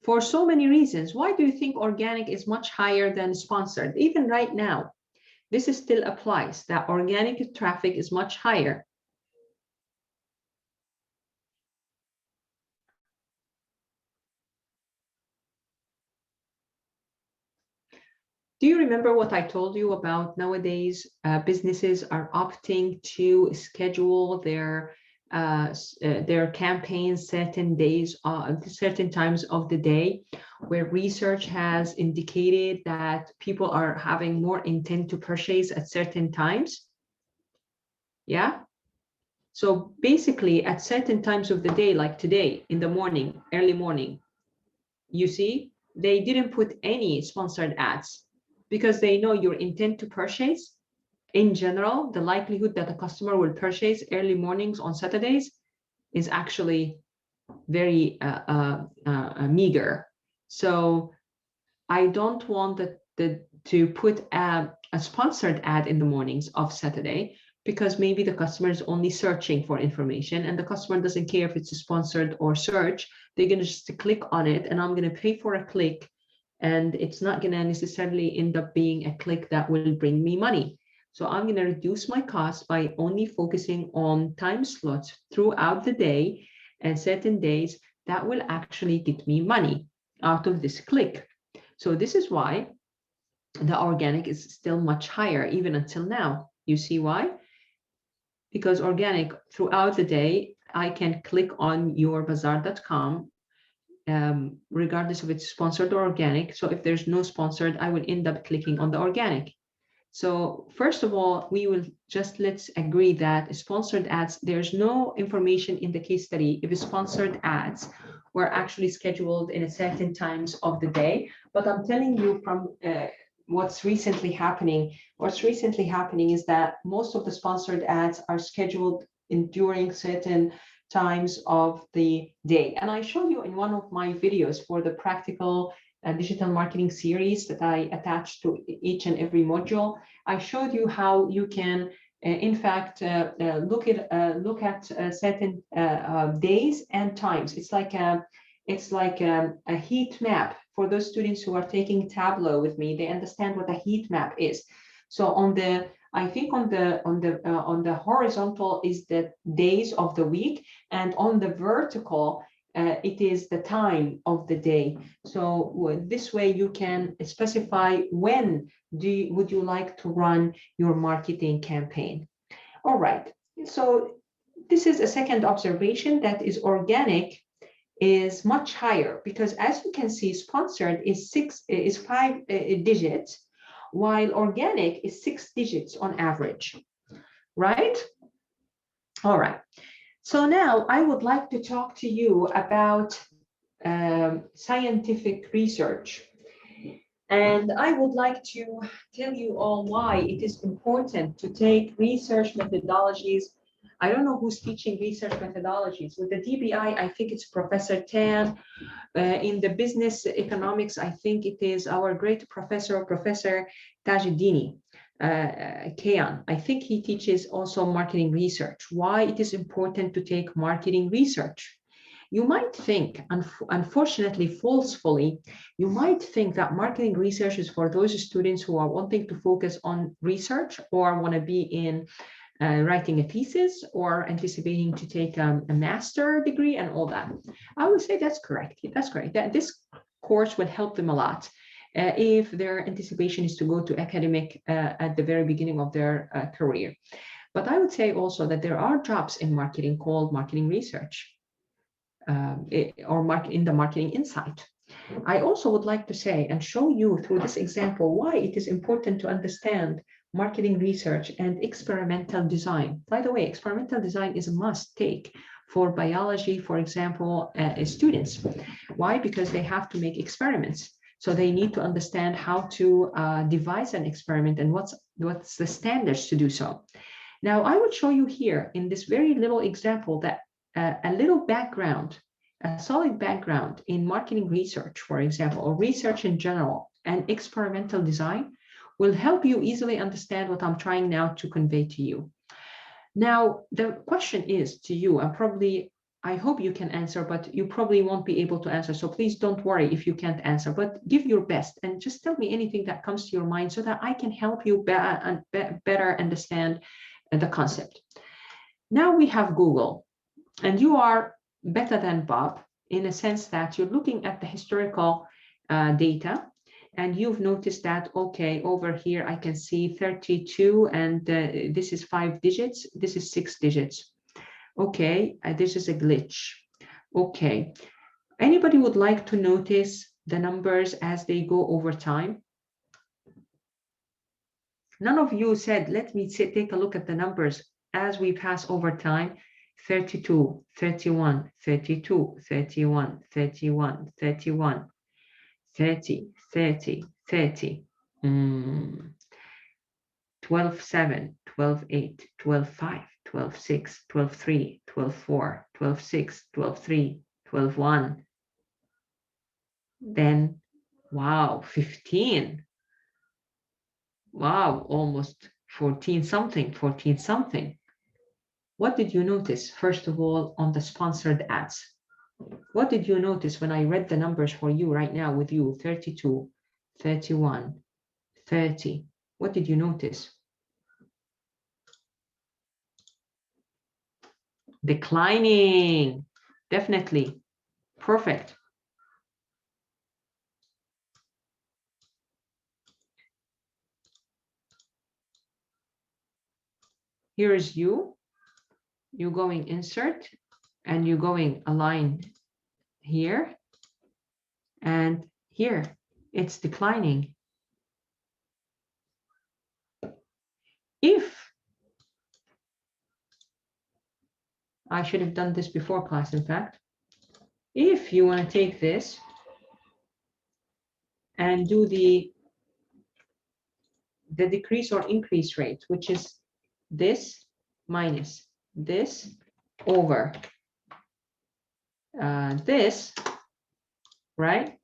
for so many reasons. Why do you think organic is much higher than sponsored? Even right now, this still applies, that organic traffic is much higher. Do you remember what I told you about nowadays? Businesses are opting to schedule their campaigns certain days, certain times of the day, where research has indicated that people are having more intent to purchase at certain times. Yeah. So basically, at certain times of the day, like today in the morning, early morning, you see, they didn't put any sponsored ads because they know your intent to purchase. In general, the likelihood that a customer will purchase early mornings on Saturdays is actually very meager. So I don't want to put a sponsored ad in the mornings of Saturday, because maybe the customer is only searching for information and the customer doesn't care if it's sponsored or search. They're going to just click on it, and I'm going to pay for a click, and it's not going to necessarily end up being a click that will bring me money. So I'm going to reduce my cost by only focusing on time slots throughout the day and certain days that will actually get me money out of this click. So this is why the organic is still much higher even until now. You see why? Because organic throughout the day, I can click on yourbazaar.com regardless of it's sponsored or organic. So if there's no sponsored, I will end up clicking on the organic. So first of all, we will just, let's agree that sponsored ads, there's no information in the case study if sponsored ads were actually scheduled in a certain times of the day. But I'm telling you from what's recently happening is that most of the sponsored ads are scheduled during certain times of the day. And I showed you in one of my videos for the practical digital marketing series that I attached to each and every module. I showed you how you can, in fact, look at certain days and times. It's like a heat map for those students who are taking Tableau with me. They understand what a heat map is. So on the horizontal is the days of the week, and on the vertical it is the time of the day. So this way you can specify when would you like to run your marketing campaign. All right, so this is a second observation, that is organic is much higher, because as you can see, sponsored is 5 digits, while organic is 6 digits on average, right? All right. So now I would like to talk to you about scientific research. And I would like to tell you all why it is important to take research methodologies. I don't know who's teaching research methodologies. With the DBI, I think it's Professor Tan. In the business economics, I think it is our great professor, Professor Tajuddini. Kayan, I think he teaches also marketing research. Why it is important to take marketing research. You might think, unfortunately, falsely, you might think that marketing research is for those students who are wanting to focus on research or want to be in writing a thesis or anticipating to take a master degree and all that. I would say that's correct. That's correct. That this course will help them a lot if their anticipation is to go to academic at the very beginning of their career. But I would say also that there are jobs in marketing called marketing research or in the marketing insight. I also would like to say and show you through this example why it is important to understand marketing research and experimental design. By the way, experimental design is a must take for biology, for example, students. Why? Because they have to make experiments. So they need to understand how to devise an experiment and what's the standards to do so. Now, I would show you here in this very little example that a little background, a solid background in marketing research, for example, or research in general and experimental design will help you easily understand what I'm trying now to convey to you. Now, the question is to you, and I hope you can answer, but you probably won't be able to answer. So please don't worry if you can't answer, but give your best and just tell me anything that comes to your mind so that I can help you better understand the concept. Now we have Google, and you are better than Bob in a sense that you're looking at the historical data, and you've noticed that, okay, over here I can see 32, and this is 5 digits, this is 6 digits. Okay, this is a glitch. Okay, anybody would like to notice the numbers as they go over time? None of you said, let me take a look at the numbers as we pass over time. 32, 31, 32, 31, 31, 31, 30, 30, 30, 12, 7, 12, 8, 12, 5, 12, 6, 12, 3, 12, 4, 12, 6, 12, 3, 12, 1. Then, wow, 15. Wow, almost 14 something, 14 something. What did you notice, first of all, on the sponsored ads? What did you notice when I read the numbers for you right now with you? 32, 31, 30. What did you notice? Declining, definitely. Perfect. Here is you. You're going insert, and you're going align here, and here it's declining. If I should have done this before class, in fact, if you want to take this and do the decrease or increase rate, which is this minus this over this, right?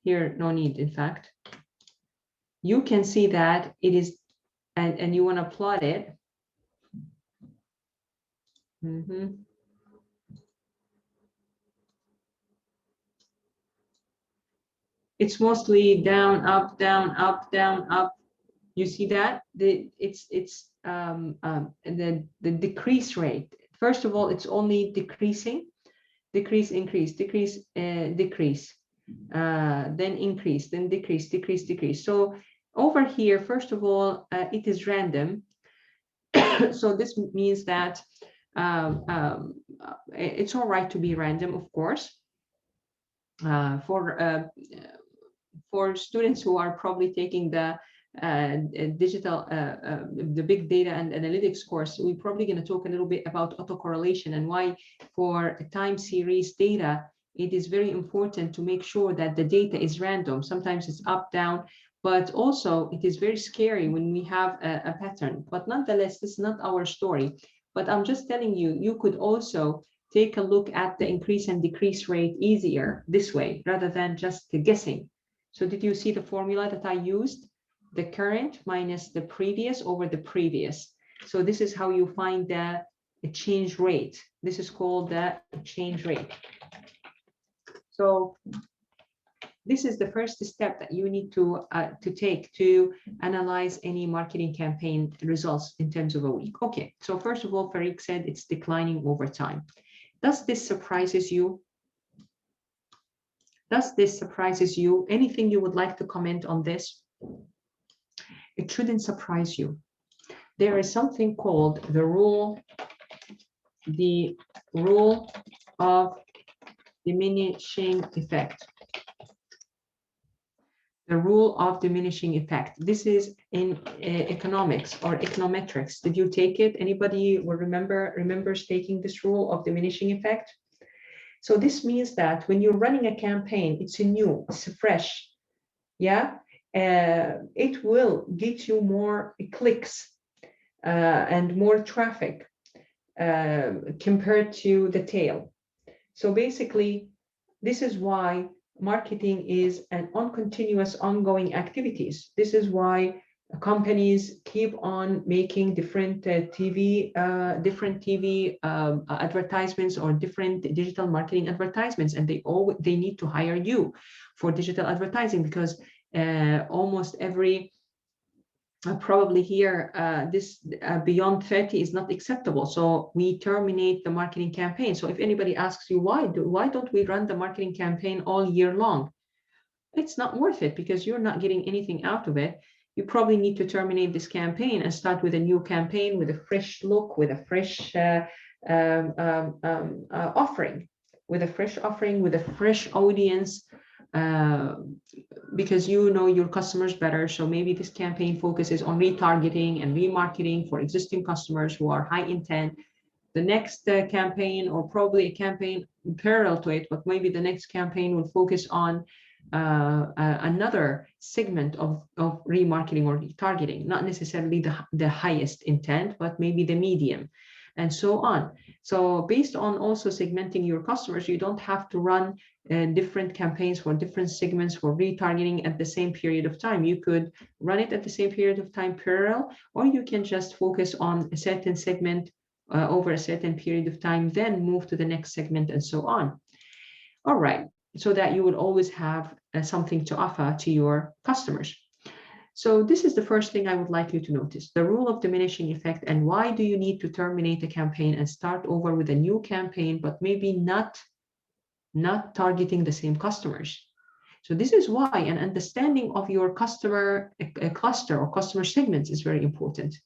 Here, no need, in fact. You can see that it is, and you want to plot it. It's mostly down, up, down, up, down, up. You see that? The decrease rate. First of all, it's only decreasing, decrease, increase, decrease, decrease, then increase, then decrease, decrease, decrease. So over here, first of all, it is random. So this means that it's all right to be random, of course. For students who are probably taking the digital, the big data and analytics course, we're probably going to talk a little bit about autocorrelation and why for time series data, it is very important to make sure that the data is random. Sometimes it's up, down, but also it is very scary when we have a pattern. But nonetheless, this is not our story. But I'm just telling you, you could also take a look at the increase and decrease rate easier this way, rather than just guessing. So did you see the formula that I used? The current minus the previous over the previous. So this is how you find the change rate. This is called the change rate. So this is the first step that you need to take to analyze any marketing campaign results in terms of a week. Okay, so first of all, Farik said it's declining over time. Does this surprises you? Does this surprises you? Anything you would like to comment on this? It shouldn't surprise you. There is something called the rule of diminishing effect. The rule of diminishing effect. This is in economics or econometrics. Did you take it? Anybody will remembers taking this rule of diminishing effect? So this means that when you're running a campaign, it's new, it's fresh, yeah, it will get you more clicks and more traffic compared to the tail. So basically, this is why marketing is an continuous ongoing activities. This is why companies keep on making different TV advertisements or different digital marketing advertisements, and they need to hire you for digital advertising because almost every probably here this beyond 30 is not acceptable, so we terminate the marketing campaign. So if anybody asks you why don't we run the marketing campaign all year long, it's not worth it because you're not getting anything out of it. You probably need to terminate this campaign and start with a new campaign with a fresh look, with a fresh offering, with a fresh audience, because you know your customers better. So maybe this campaign focuses on retargeting and remarketing for existing customers who are high intent. The next campaign, or probably a campaign parallel to it, but maybe the next campaign will focus on another segment of remarketing or retargeting, not necessarily the highest intent, but maybe the medium, and so on. So based on also segmenting your customers, you don't have to run different campaigns for different segments for retargeting at the same period of time. You could run it at the same period of time parallel, or you can just focus on a certain segment over a certain period of time, then move to the next segment and so on. All right, so that you would always have something to offer to your customers. So this is the first thing I would like you to notice, the rule of diminishing effect, and why do you need to terminate a campaign and start over with a new campaign, but maybe not targeting the same customers. So this is why an understanding of your customer cluster or customer segments is very important,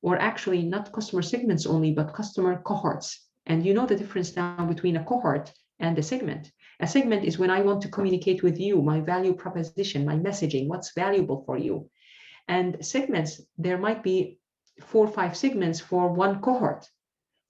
or actually not customer segments only, but customer cohorts. And you know the difference now between a cohort and a segment. A segment is when I want to communicate with you, my value proposition, my messaging, what's valuable for you. And segments, there might be 4 or 5 segments for one cohort,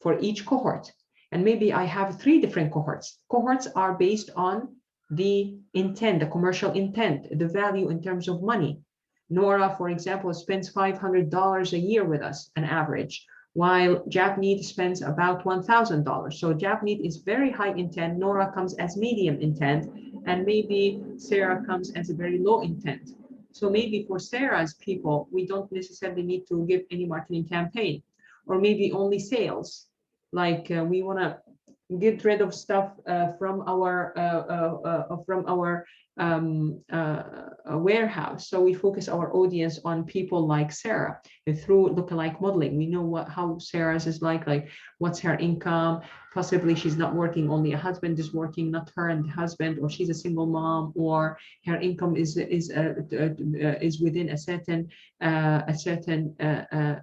for each cohort. And maybe I have 3 different cohorts. Cohorts are based on the intent, the commercial intent, the value in terms of money. Nora, for example, spends $500 a year with us, an average, while Japneet spends about $1,000. So Japneet is very high intent, Nora comes as medium intent, and maybe Sarah comes as a very low intent. So maybe for Sarah's people, we don't necessarily need to give any marketing campaign, or maybe only sales. Like we want to get rid of stuff from our warehouse. So we focus our audience on people like Sarah through lookalike modeling. We know how Sarah's is like what's her income. Possibly she's not working, only a husband is working, not her and the husband, or she's a single mom, or her income is within a certain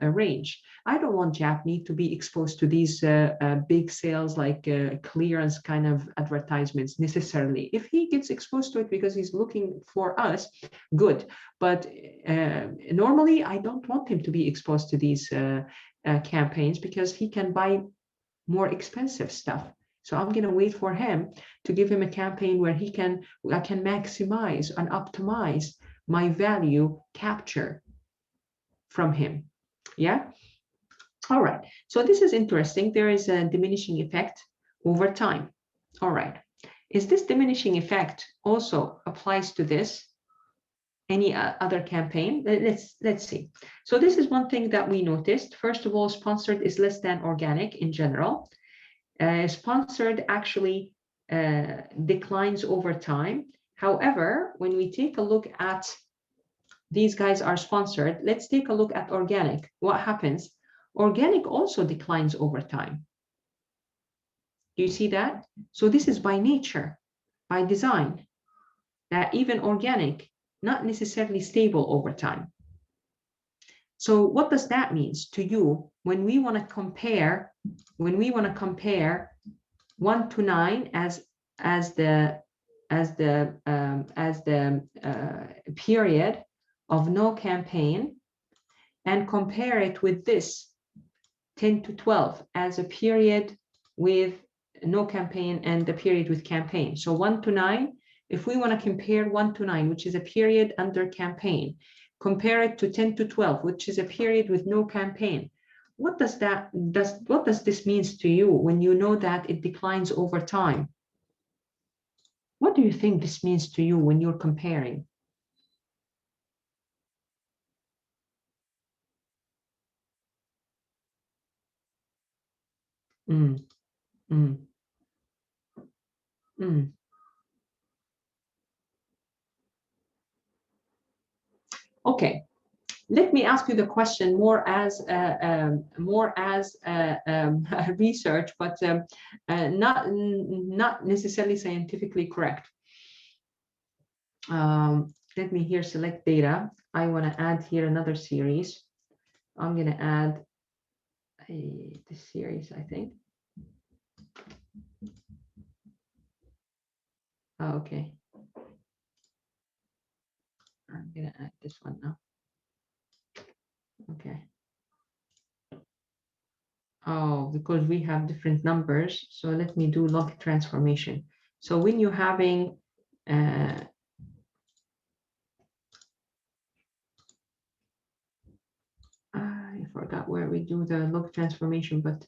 range. I don't want Japneet to be exposed to these big sales like clearance kind of advertisements necessarily. If he gets exposed to it because he's looking for us, good. But normally I don't want him to be exposed to these campaigns because he can buy more expensive stuff. So I'm going to wait for him to give him a campaign where I can maximize and optimize my value capture from him. Yeah. All right. So this is interesting. There is a diminishing effect over time. All right. Is this diminishing effect also applies to this? Any other campaign? Let's see. So this is one thing that we noticed. First of all, sponsored is less than organic in general. Sponsored actually declines over time. However, when we take a look at these guys are sponsored, let's take a look at organic. What happens? Organic also declines over time. Do you see that? So this is by nature, by design. that even organic, not necessarily stable over time. So what does that mean to you when we want to compare, 1 to 9 as the period of no campaign, and compare it with this 10 to 12 as a period with no campaign and the period with campaign. So 1 to 9, if we want to compare 1 to 9, which is a period under campaign, compare it to 10 to 12, which is a period with no campaign. What does this mean to you when you know that it declines over time? What do you think this means to you when you're comparing? Mm, mm, mm. Okay, let me ask you the question more as research, but not necessarily scientifically correct. Let me here select data. I want to add here another series. I'm going to add this series, I think. Oh, okay. I'm going to add this one now. Okay. Oh, because we have different numbers. So let me do log transformation. So when you're having I forgot where we do the log transformation, but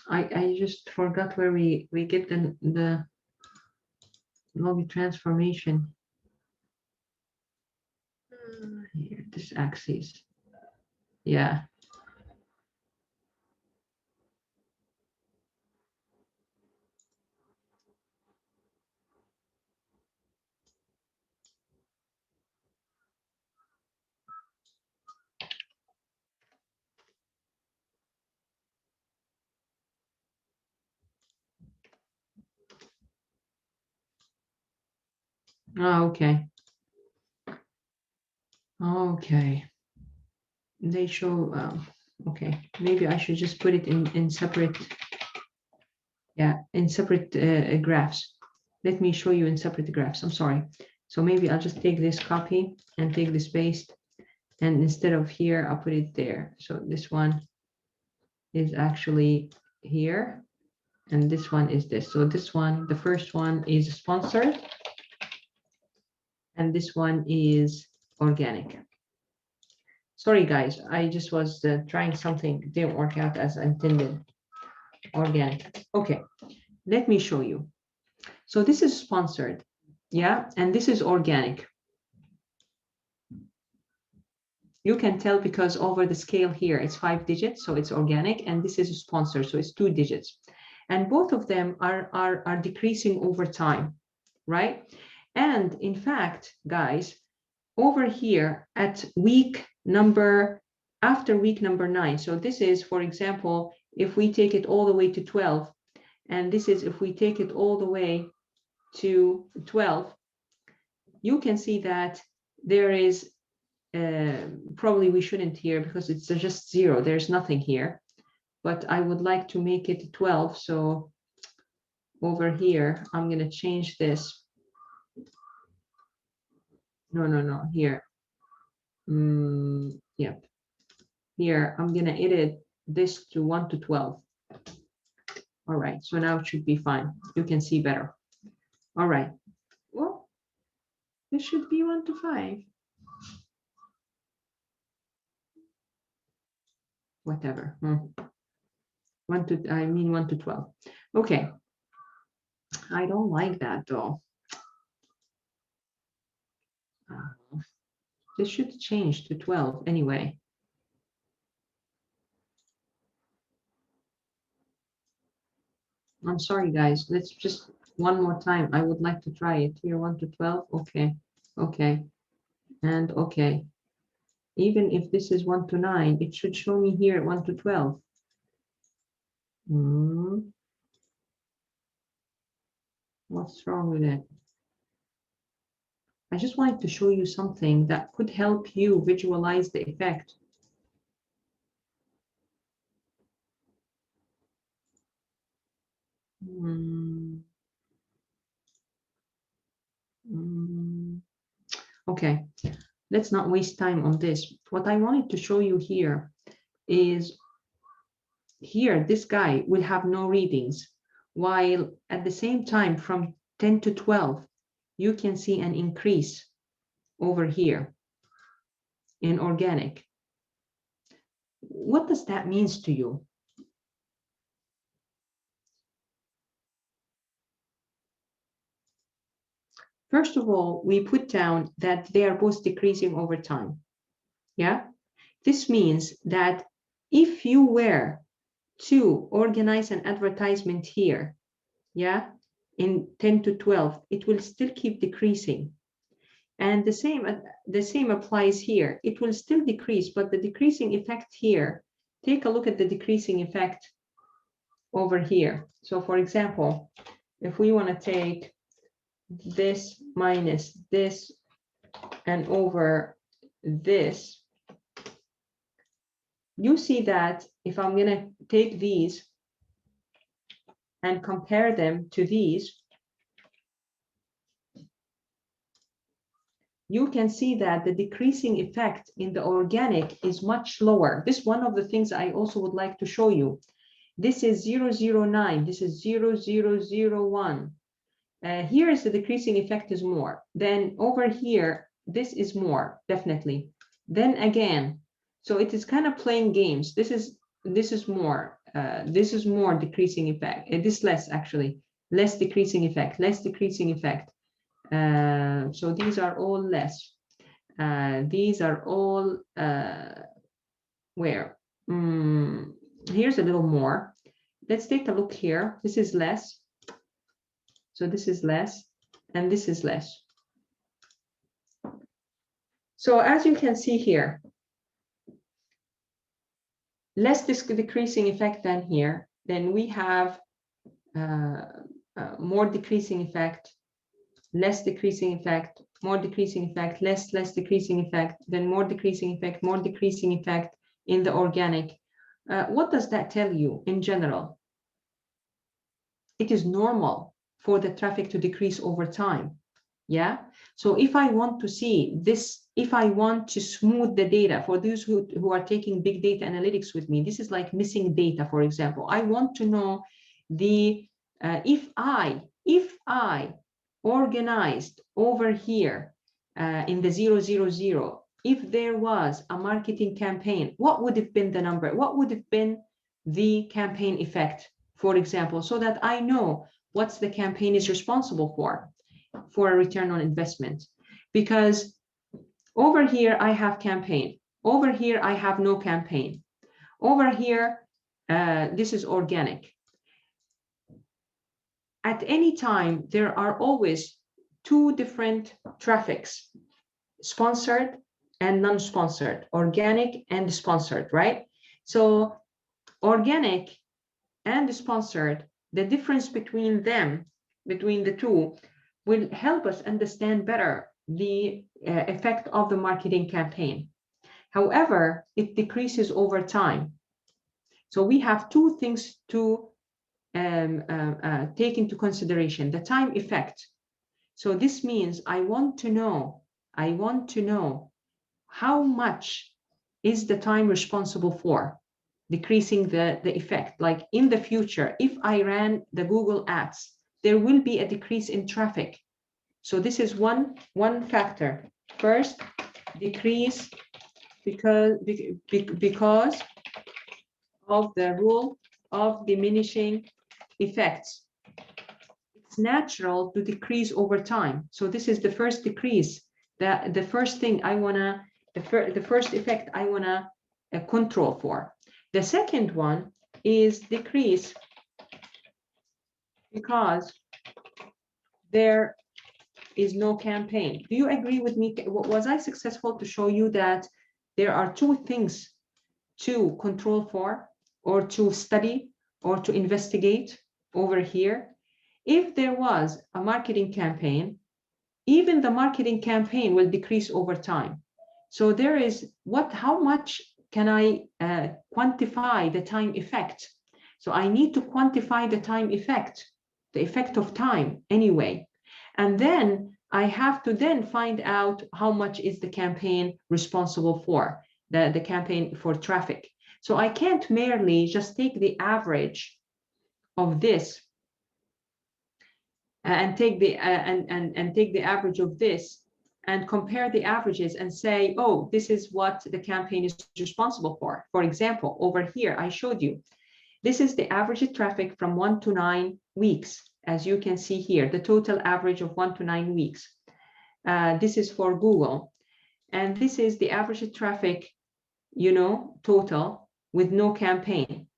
I just forgot where we get the log transformation. Here, this axis. Yeah. Oh, okay. Okay. They show, okay, maybe I should just put it in separate, yeah, in separate graphs. Let me show you in separate graphs. I'm sorry. So maybe I'll just take this copy and take this paste, and instead of here, I'll put it there. So this one is actually here, and this one is this. So this one, the first one is sponsored, and this one is organic. Sorry, guys, I just was trying something, didn't work out as intended. Organic. Okay, let me show you. So this is sponsored, yeah, and this is organic. You can tell because over the scale here, it's 5 digits, so it's organic, and this is sponsored, so it's 2 digits. And both of them are decreasing over time, right? And in fact, guys, over here at after week number 9, so this is, for example, if we take it all the way to 12, and this is if we take it all the way to 12, you can see that there is, probably we shouldn't here because it's just 0, there's nothing here, but I would like to make it 12. So over here, I'm going to change this. No, here. Yep. Here, I'm going to edit this to 1 to 12. All right, so now it should be fine. You can see better. All right. Well, this should be 1 to 5. Whatever. 1 to 12. Okay. I don't like that though. This should change to 12 anyway. I'm sorry, guys. Let's just one more time. I would like to try it here. 1 to 12. Okay. Okay. And okay. Even if this is 1 to 9, it should show me here 1 to 12. What's wrong with it? I just wanted to show you something that could help you visualize the effect. Okay, let's not waste time on this. What I wanted to show you here is here, this guy will have no readings, while at the same time from 10 to 12, you can see an increase over here in organic. What does that mean to you? First of all, we put down that they are both decreasing over time. Yeah, this means that if you were to organize an advertisement here, yeah, in 10 to 12, it will still keep decreasing. And the same applies here. It will still decrease, but the decreasing effect here, take a look at the decreasing effect over here. So for example, if we want to take this minus this and over this, you see that if I'm going to take these and compare them to these, you can see that the decreasing effect in the organic is much lower. This is one of the things I also would like to show you. This is 009, this is 0001. Here is the decreasing effect is more. Then over here, this is more, definitely. Then again, so it is kind of playing games. This is more. This is more decreasing effect. This less actually, less decreasing effect, less decreasing effect. So these are all less. These are all where? Here's a little more. Let's take a look here. This is less. So this is less, and this is less. So as you can see here, less decreasing effect than here. Then we have more decreasing effect, less decreasing effect, more decreasing effect, less decreasing effect, then more decreasing effect in the organic. What does that tell you in general? It is normal for the traffic to decrease over time. Yeah. So if I want to see this, if I want to smooth the data for those who are taking big data analytics with me, this is like missing data, for example. I want to know the if I organized over here in the 000, if there was a marketing campaign, what would have been the number? What would have been the campaign effect, for example, so that I know what's the campaign is responsible for a return on investment? Because over here I have campaign, over here I have no campaign, over here this is organic. At any time there are always two different traffics, sponsored and non-sponsored, organic and sponsored, right? So organic and sponsored, the difference between them, between the two, will help us understand better the effect of the marketing campaign. However, it decreases over time. So we have two things to take into consideration: the time effect. So this means I want to know how much is the time responsible for decreasing the effect. Like in the future, if I ran the Google ads, there will be a decrease in traffic. So this is one factor. First, decrease because of the rule of diminishing effects. It's natural to decrease over time. So this is the first decrease. The first thing I wanna, the first effect I wanna control for. The second one is decrease because there is no campaign. Do you agree with me? Was I successful to show you that there are two things to control for, or to study, or to investigate over here? If there was a marketing campaign, even the marketing campaign will decrease over time. So there is how much can I quantify the time effect? So I need to quantify the time effect, the effect of time anyway. And then I have to then find out how much is the campaign responsible for, the campaign for traffic. So I can't merely just take the average of this and take the take the average of this and compare the averages and say, oh, this is what the campaign is responsible for. For example, over here, I showed you, this is the average traffic from 1 to 9 weeks. As you can see here, the total average of 1 to 9 weeks. This is for Google. And this is the average traffic, you know, total with no campaign.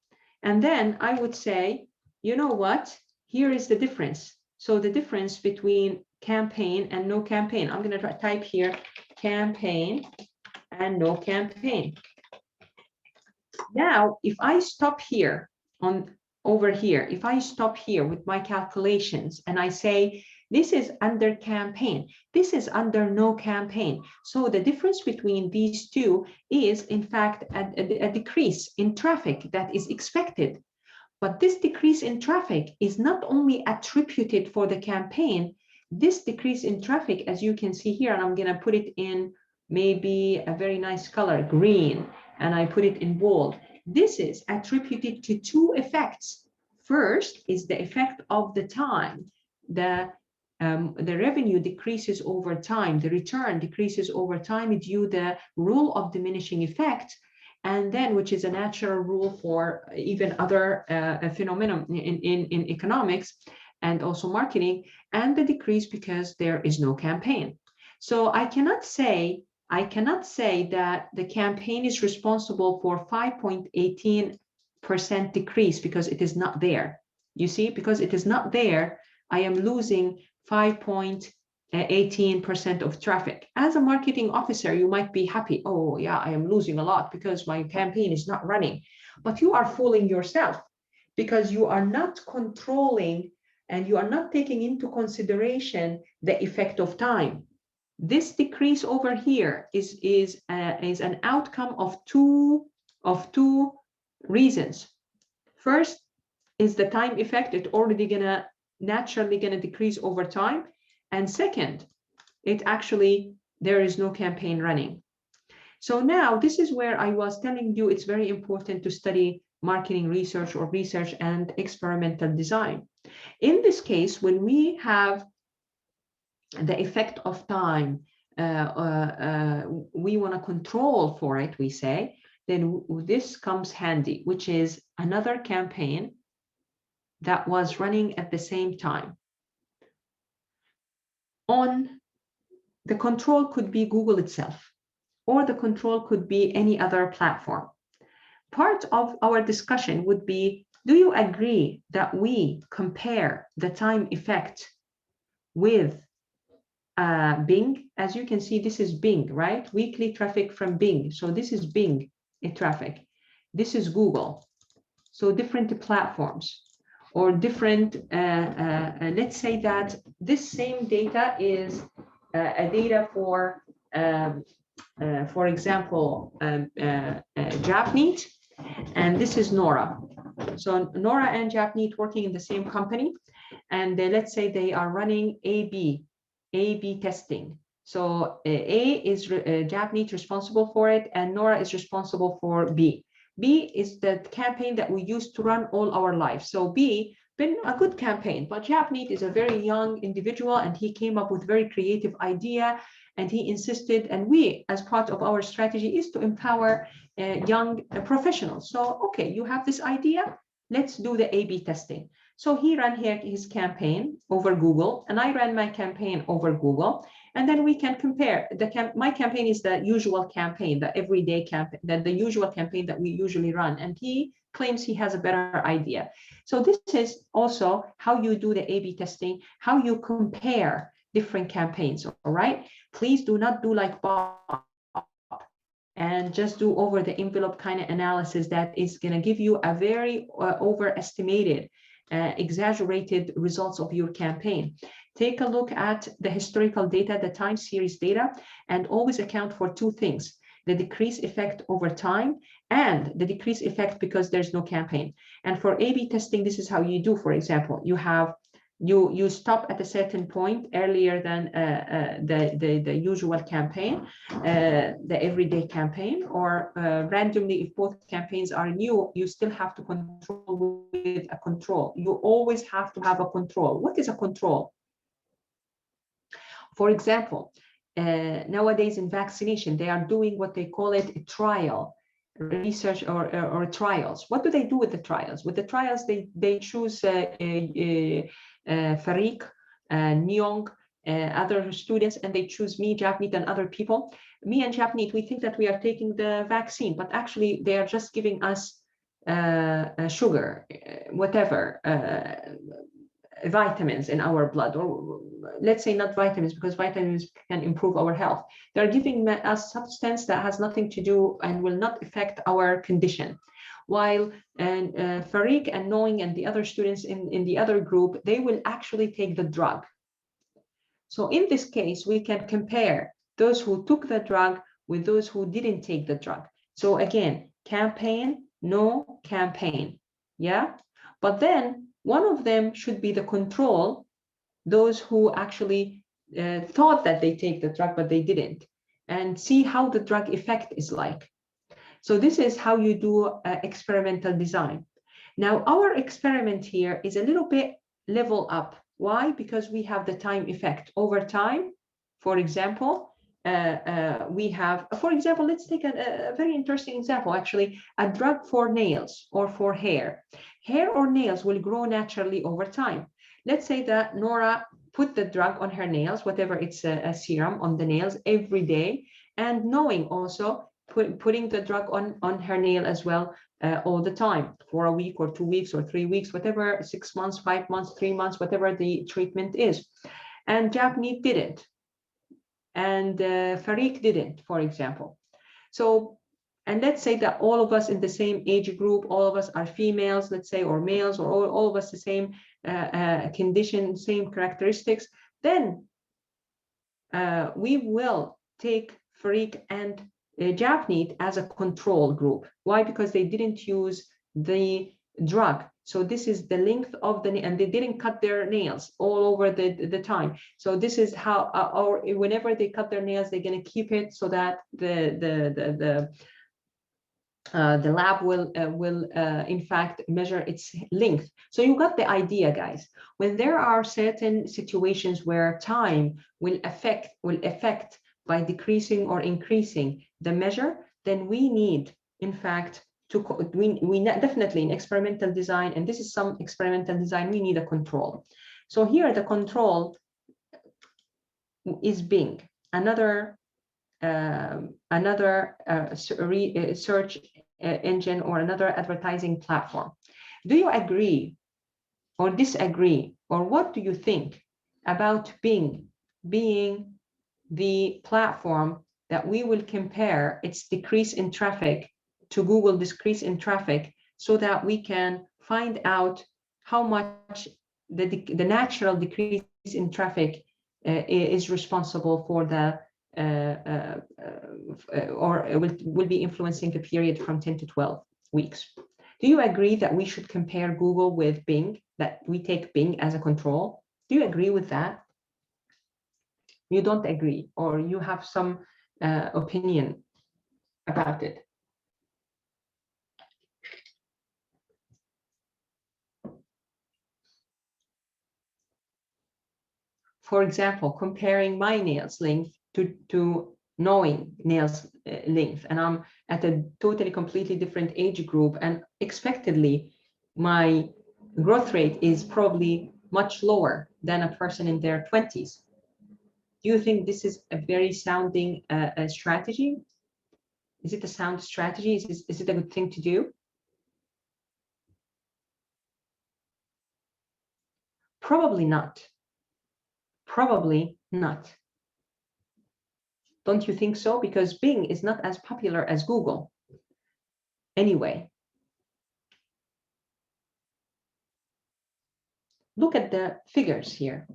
And then I would say, you know what? Here is the difference. So the difference between campaign and no campaign. I'm going to type here campaign and no campaign. Now, if I stop here over here, if I stop here with my calculations and I say, this is under campaign, this is under no campaign. So the difference between these two is, in fact, a decrease in traffic that is expected. But this decrease in traffic is not only attributed for the campaign, this decrease in traffic, as you can see here, and I'm going to put it in maybe a very nice color, green, and I put it in bold. This is attributed to two effects. First is the effect of the time. The revenue decreases over time, the return decreases over time due to the rule of diminishing effect, and then, which is a natural rule for even other phenomena in economics and also marketing, and the decrease because there is no campaign. So I cannot say that the campaign is responsible for 5.18% decrease because it is not there. You see, because it is not there, I am losing 5.18% of traffic. As a marketing officer, you might be happy. Oh yeah, I am losing a lot because my campaign is not running. But you are fooling yourself because you are not controlling and you are not taking into consideration the effect of time. This decrease over here is an outcome of two reasons. First is the time effect. It's already naturally gonna decrease over time. And second, there is no campaign running. So now this is where I was telling you it's very important to study marketing research or research and experimental design. In this case, when we have the effect of time, we want to control for it, we say, then this comes handy, which is another campaign that was running at the same time. The control could be Google itself, or the control could be any other platform. Part of our discussion would be, do you agree that we compare the time effect with Bing? As you can see, this is Bing, right? Weekly traffic from Bing. So this is Bing traffic. This is Google. So different platforms or different, let's say that this same data is a data for example, Japneet, and this is Nora. So Nora and Japneet working in the same company, and let's say they are running A/B testing. So A is Japneet responsible for it, and Nora is responsible for B. B is the campaign that we used to run all our life. So B been a good campaign, but Japneet is a very young individual, and he came up with very creative idea, and he insisted, and we, as part of our strategy, is to empower young professionals. So, okay, you have this idea. let's do the A/B testing. So he ran here his campaign over Google, and I ran my campaign over Google. And then we can compare. My campaign is the usual campaign, the everyday campaign, the usual campaign that we usually run. And he claims he has a better idea. So this is also how you do the A/B testing, how you compare different campaigns, all right? Please do not do like Bob and just do over the envelope kind of analysis that is going to give you a very overestimated, exaggerated results of your campaign. Take a look at the historical data, the time series data, and always account for two things: the decrease effect over time and the decrease effect because there's no campaign. And for A/B testing, this is how you do. For example, you stop at a certain point earlier than the usual campaign, the everyday campaign, or randomly, if both campaigns are new, you still have to control with a control. You always have to have a control. What is a control? For example, nowadays in vaccination, they are doing what they call it a trial research or trials. What do they do with the trials? With the trials, they choose Farik, Nyong, other students, and they choose me, Japneet, and other people. Me and Japneet, we think that we are taking the vaccine, but actually they are just giving us sugar, whatever, vitamins in our blood, or let's say not vitamins, because vitamins can improve our health. They're giving us substance that has nothing to do and will not affect our condition. While Farik and Knowing and the other students in the other group, they will actually take the drug. So in this case, we can compare those who took the drug with those who didn't take the drug. So again, campaign, no campaign, yeah? But then one of them should be the control, those who actually thought that they take the drug, but they didn't, and see how the drug effect is like. So this is how you do experimental design. Now, our experiment here is a little bit level up. Why? Because we have the time effect. Over time, for example, we have, for example, let's take a very interesting example, actually, a drug for nails or for hair. Hair or nails will grow naturally over time. Let's say that Nora put the drug on her nails, whatever it's a serum on the nails every day, and Knowing also putting the drug on her nail as well all the time for a week or 2 weeks or 3 weeks, whatever, 6 months, 5 months, 3 months, whatever the treatment is. And Japneet didn't. And Farik didn't, for example. So, and let's say that all of us in the same age group, all of us are females, let's say, or males, or all of us the same condition, same characteristics, then we will take Farik and Japneet as a control group. Why? Because they didn't use the drug. So this is the length of the, and they didn't cut their nails all over the time. So this is how, or whenever they cut their nails, they're going to keep it so that the lab will in fact measure its length. So you got the idea, guys. When there are certain situations where time will affect by decreasing or increasing the measure, then we need, in fact, we definitely in experimental design, and this is some experimental design, we need a control. So here the control is Bing, another search engine or another advertising platform. Do you agree or disagree, or what do you think about Bing being the platform that we will compare its decrease in traffic to Google decrease in traffic, so that we can find out how much the natural decrease in traffic is responsible for the or will be influencing the period from 10 to 12 weeks. Do you agree that we should compare Google with Bing, that we take Bing as a control? Do you agree with that? You don't agree, or you have some opinion about it? For example, comparing my nails length to Knowing nails length, and I'm at a totally completely different age group, and expectedly my growth rate is probably much lower than a person in their 20s. Do you think this is a very sounding strategy? Is it a sound strategy? Is it a good thing to do? Probably not. Probably not. Don't you think so? Because Bing is not as popular as Google. Anyway, look at the figures here.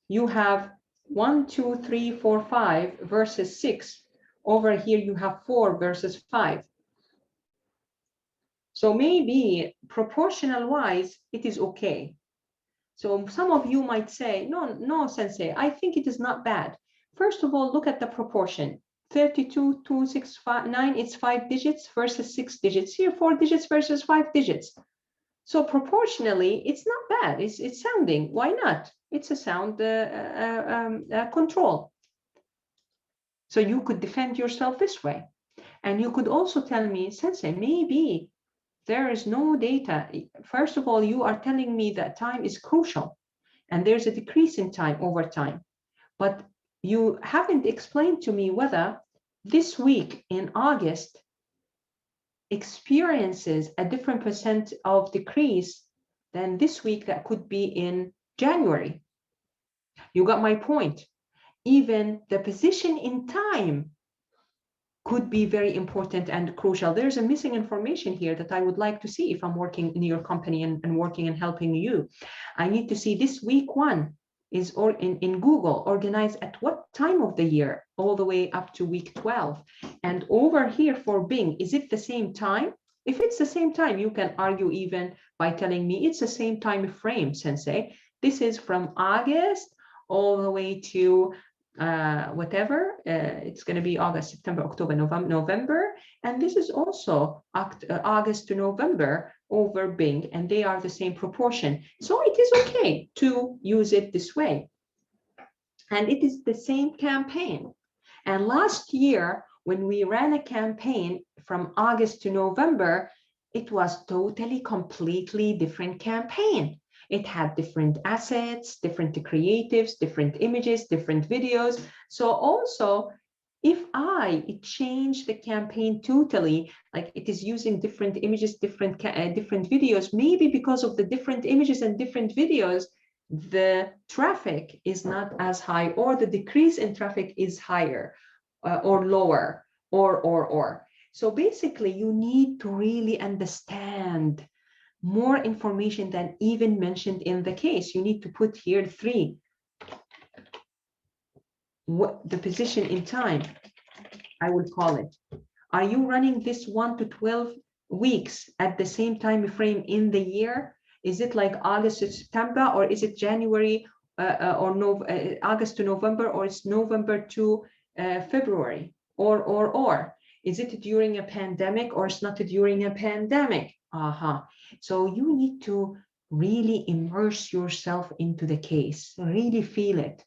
You have 1, 2, 3, 4, 5 versus 6. Over here, you have 4 versus 5. So maybe proportional wise, it is okay. So some of you might say, no, Sensei, I think it is not bad. First of all, look at the proportion. 32, 2, 6, 5, 9, it's 5 digits versus 6 digits. Here, 4 digits versus 5 digits. So proportionally, it's not bad. It's sounding. Why not? It's a sound control. So you could defend yourself this way. And you could also tell me, Sensei, maybe there is no data. First of all, you are telling me that time is crucial and there's a decrease in time over time. But you haven't explained to me whether this week in August experiences a different percent of decrease than this week that could be in January. You got my point. Even the position in time could be very important and crucial. There's a missing information here that I would like to see if I'm working in your company and working and helping you. I need to see this week 1 is in Google organized at what time of the year, all the way up to week 12. And over here for Bing, is it the same time? If it's the same time, you can argue even by telling me it's the same time frame, Sensei. This is from August all the way to whatever, it's going to be August, September, October, November, and this is also August to November over Bing, and they are the same proportion. So it is okay to use it this way. And it is the same campaign. And last year, when we ran a campaign from August to November, it was totally, completely different campaign. It had different assets, different creatives, different images, different videos. So also, if I change the campaign totally, like it is using different images, different videos, maybe because of the different images and different videos, the traffic is not as high, or the decrease in traffic is higher or lower, or. So basically, you need to really understand more information than even mentioned in the case. You need to put here 3. What the position in time, I would call it. Are you running this 1 to 12 weeks at the same time frame in the year? Is it like August to September, or is it January or August to November, or it's November to February, or? Is it during a pandemic, or it's not during a pandemic? So you need to really immerse yourself into the case, really feel it,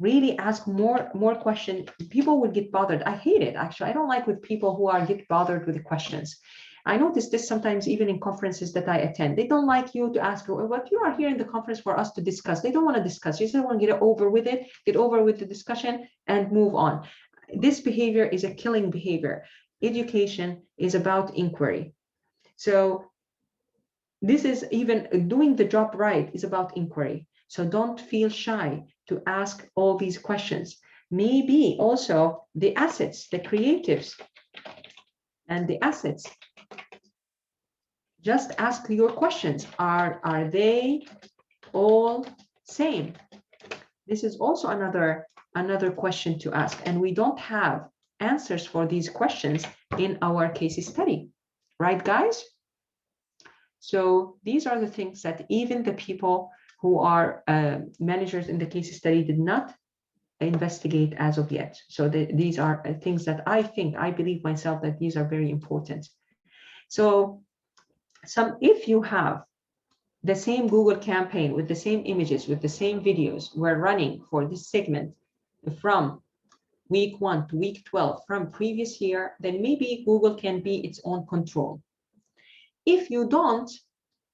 really ask more questions. People will get bothered. I hate it, actually. I don't like with people who get bothered with the questions. I notice this sometimes even in conferences that I attend. They don't like you to ask, what you are here in the conference for us to discuss. They don't want to discuss. You just want to get over with it, get over with the discussion and move on. This behavior is a killing behavior. Education is about inquiry. So this is even doing the job right is about inquiry. So don't feel shy to ask all these questions. Maybe also the assets, the creatives and the assets. Just ask your questions. Are they all same? This is also another question to ask. And we don't have answers for these questions in our case study, right, guys? So these are the things that even the people who are managers in the case study did not investigate as of yet. So these are things that I believe myself that these are very important. So if you have the same Google campaign with the same images, with the same videos we're running for this segment from week 1 to week 12 from previous year, then maybe Google can be its own control. If you don't,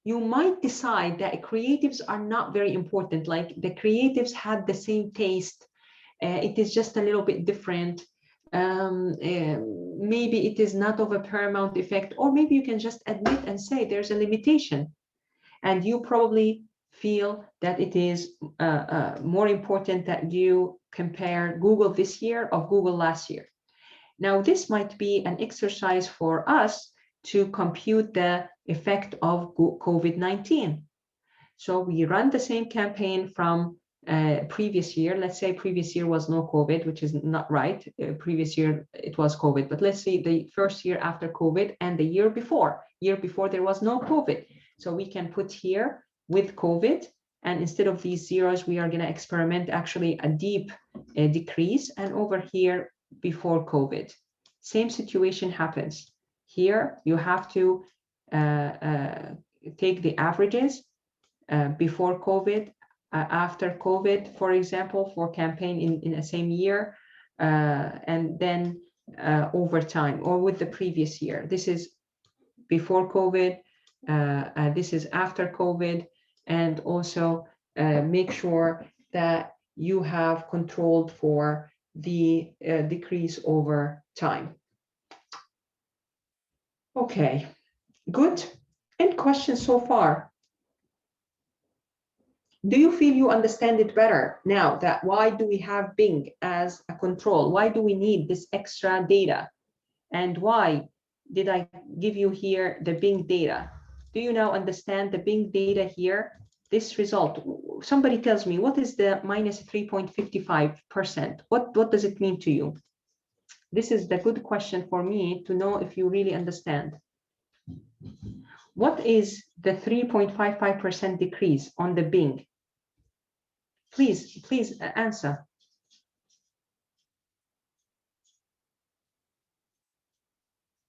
you might decide that creatives are not very important, like the creatives had the same taste, it is just a little bit different. Maybe it is not of a paramount effect, or maybe you can just admit and say there's a limitation, and you probably feel that it is more important that you compare Google this year of Google last year. Now, this might be an exercise for us to compute the effect of COVID-19. So we run the same campaign from previous year. Let's say previous year was no COVID, which is not right. Previous year it was COVID, but let's say the first year after COVID and the year before. Year before there was no COVID. So we can put here with COVID, and instead of these zeros, we are going to experiment actually a deep decrease, and over here before COVID. Same situation happens. Here you have to take the averages before COVID, after COVID, for example, for campaign in the same year, and then over time, or with the previous year. This is before COVID, this is after COVID, and also make sure that you have controlled for the decrease over time. Okay, good. Any questions so far? Do you feel you understand it better now? That why do we have Bing as a control? Why do we need this extra data? And why did I give you here the Bing data? Do you now understand the Bing data here? This result, somebody tells me, what is the minus 3.55%? What does it mean to you? This is the good question for me to know if you really understand. What is the 3.55% decrease on the Bing? Please answer.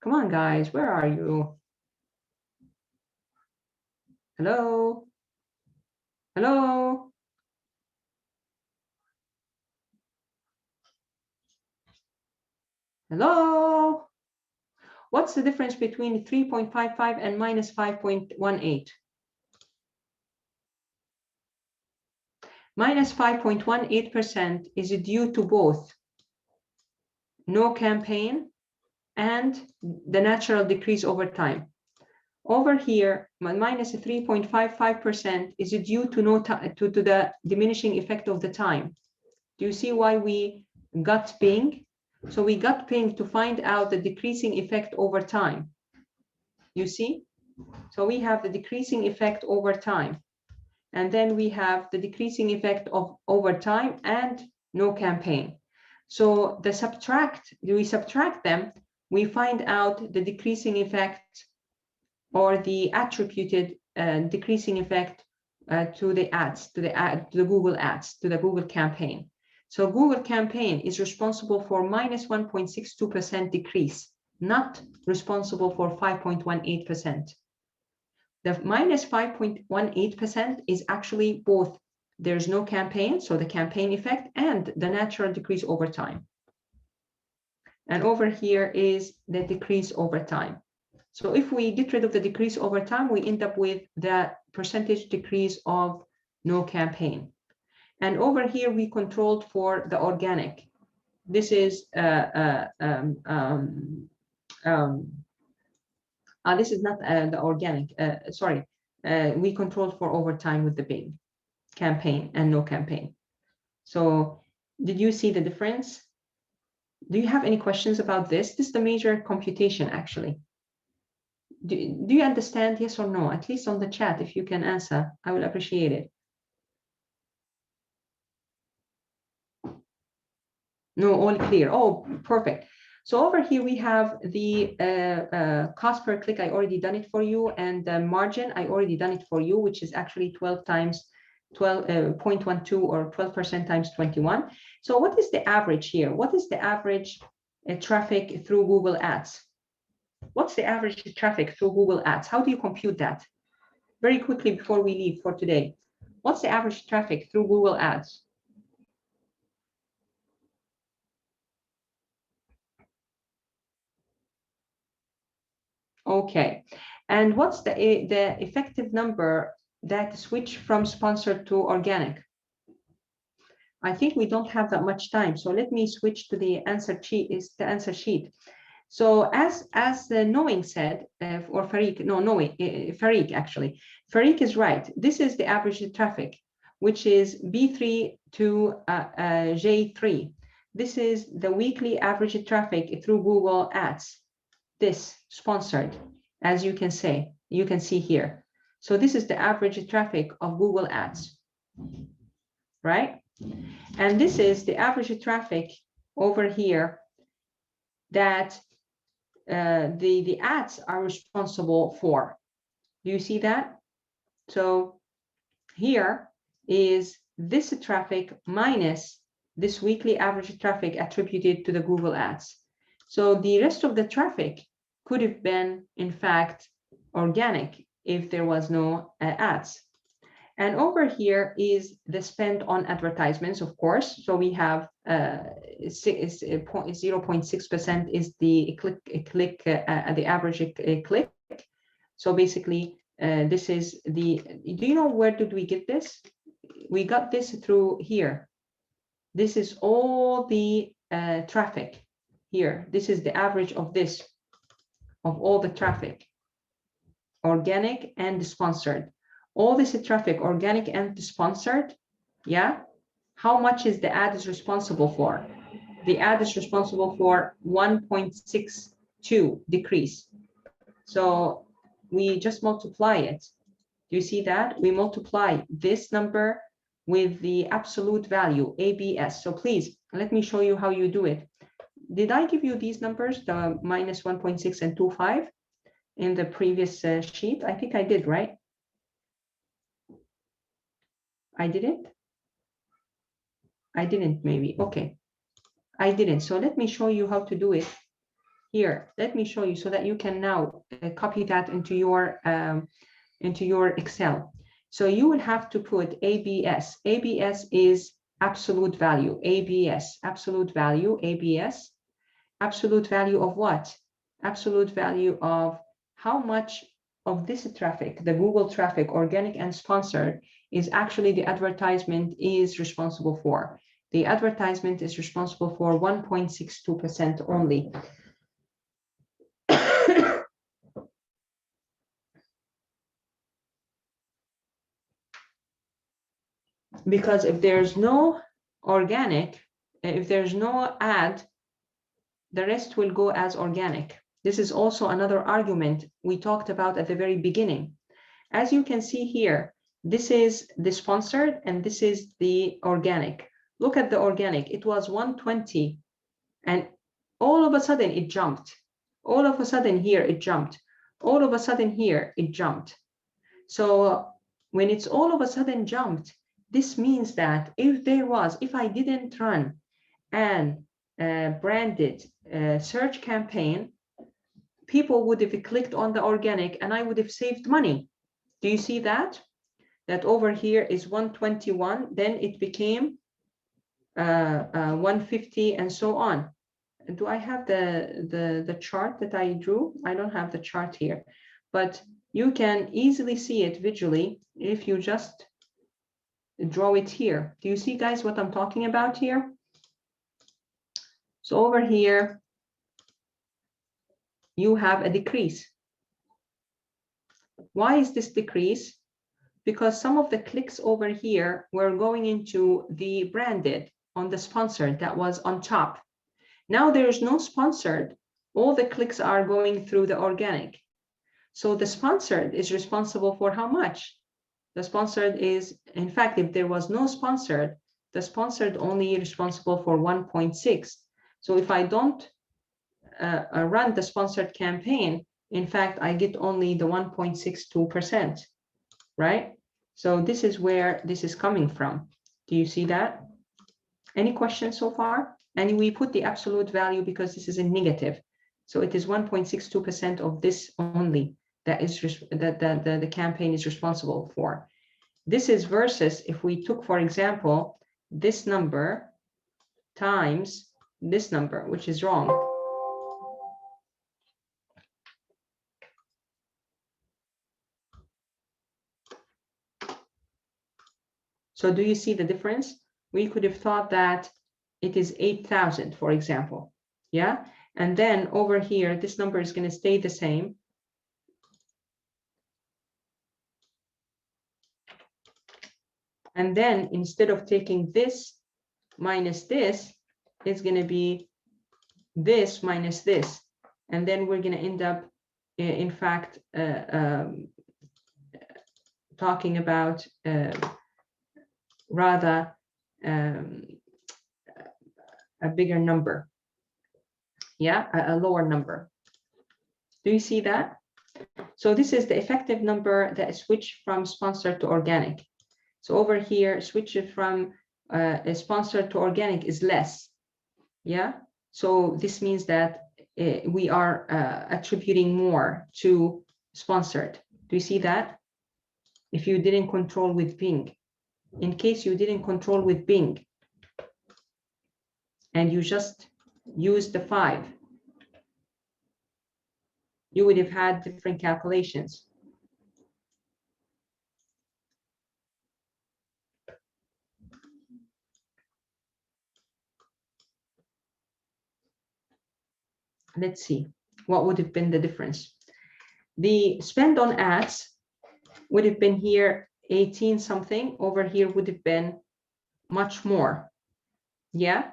Come on, guys, where are you? Hello? Hello? Hello? What's the difference between 3.55 and minus 5.18? Minus 5.18% is due to both no campaign and the natural decrease over time. Over here, minus 3.55% is due to the diminishing effect of the time. Do you see why we got Bing? So we got Bing to find out the decreasing effect over time. You see? So we have the decreasing effect over time. And then we have the decreasing effect of over time and no campaign. So we subtract them, we find out the decreasing effect or the attributed decreasing effect to the ads, to the Google ads, to the Google campaign. So Google campaign is responsible for minus 1.62% decrease, not responsible for 5.18%. The minus 5.18% is actually both. There's no campaign, so the campaign effect, and the natural decrease over time. And over here is the decrease over time. So if we get rid of the decrease over time, we end up with the percentage decrease of no campaign. And over here, we controlled for the organic. This is this is not the organic, sorry. We controlled for overtime with the Bing campaign and no campaign. So did you see the difference? Do you have any questions about this? This is the major computation, actually. Do you understand, yes or no? At least on the chat, if you can answer, I will appreciate it. No, all clear. Oh, perfect. So over here we have the cost per click. I already done it for you, and the margin I already done it for you, which is actually 12 times 12.12 or 12% times 21. So what is the average here? What is the average traffic through Google Ads? What's the average traffic through Google Ads? How do you compute that? Very quickly before we leave for today. What's the average traffic through Google Ads? Okay, And what's the effective number that switch from sponsored to organic? I think we don't have that much time, so let me switch to the answer sheet. So as Knowing said, or Farik, no, Knowing, Farik actually, Farik is right. This is the average traffic, which is B3 to J3. This is the weekly average traffic through Google Ads. This sponsored, as you can see here. So this is the average traffic of Google Ads, right? And this is the average traffic over here that the ads are responsible for. Do you see that? So here is this traffic minus this weekly average traffic attributed to the Google Ads. So the rest of the traffic could have been, in fact, organic if there was no ads. And over here is the spend on advertisements, of course. So we have 0.6% is the click, the average click. So basically, this is the, do you know where did we get this? We got this through here. This is all the traffic here. This is the average of this, of all the traffic, organic and sponsored. All this traffic, organic and sponsored, yeah? How much is the ad is responsible for? The ad is responsible for 1.62 decrease. So we just multiply it. Do you see that? We multiply this number with the absolute value, ABS. So please, let me show you how you do it. Did I give you these numbers, the minus 1.6 and 2.5 in the previous sheet? I think I did, right? I didn't? I didn't, maybe. Okay. I didn't. So let me show you how to do it here. Let me show you so that you can now copy that into your Excel. So you will have to put ABS. ABS is absolute value. ABS, absolute value, ABS. Absolute value of what? Absolute value of how much of this traffic, the Google traffic, organic and sponsored, is actually the advertisement is responsible for. The advertisement is responsible for 1.62% only. Because if there's no organic, if there's no ad, the rest will go as organic. This is also another argument we talked about at the very beginning. As you can see here, this is the sponsored and this is the organic. Look at the organic. It was 120 and all of a sudden it jumped. All of a sudden here it jumped. All of a sudden here it jumped. So when it's all of a sudden jumped, this means that if I didn't run an branded search campaign, people would have clicked on the organic and I would have saved money. Do you see that? That over here is 121, then it became 150 and so on. Do I have the chart that I drew? I don't have the chart here, but you can easily see it visually if you just draw it here. Do you see, guys, what I'm talking about here? So over here, you have a decrease. Why is this decrease? Because some of the clicks over here were going into the branded on the sponsored that was on top. Now there's no sponsored. All the clicks are going through the organic. So the sponsored is responsible for how much? The sponsored is, in fact, if there was no sponsored, the sponsored only responsible for 1.6. So if I don't run the sponsored campaign, in fact, I get only the 1.62%, right? So this is where this is coming from. Do you see that? Any questions so far? And we put the absolute value because this is a negative. So it is 1.62% of this only that is the campaign is responsible for. This is versus if we took, for example, this number times this number, which is wrong. So do you see the difference? We could have thought that it is 8,000, for example. Yeah. And then over here, this number is going to stay the same. And then instead of taking this minus this, it's going to be this minus this. And then we're going to end up, in fact, talking about rather a bigger number. Yeah, a lower number. Do you see that? So this is the effective number that is switched from sponsored to organic. So over here, switch it from sponsored to organic is less. Yeah. So this means that we are attributing more to sponsored. Do you see that? If you didn't control with Bing, in case you didn't control with Bing, and you just used the 5, you would have had different calculations. Let's see, what would have been the difference? The spend on ads would have been here 18 something, over here would have been much more. Yeah.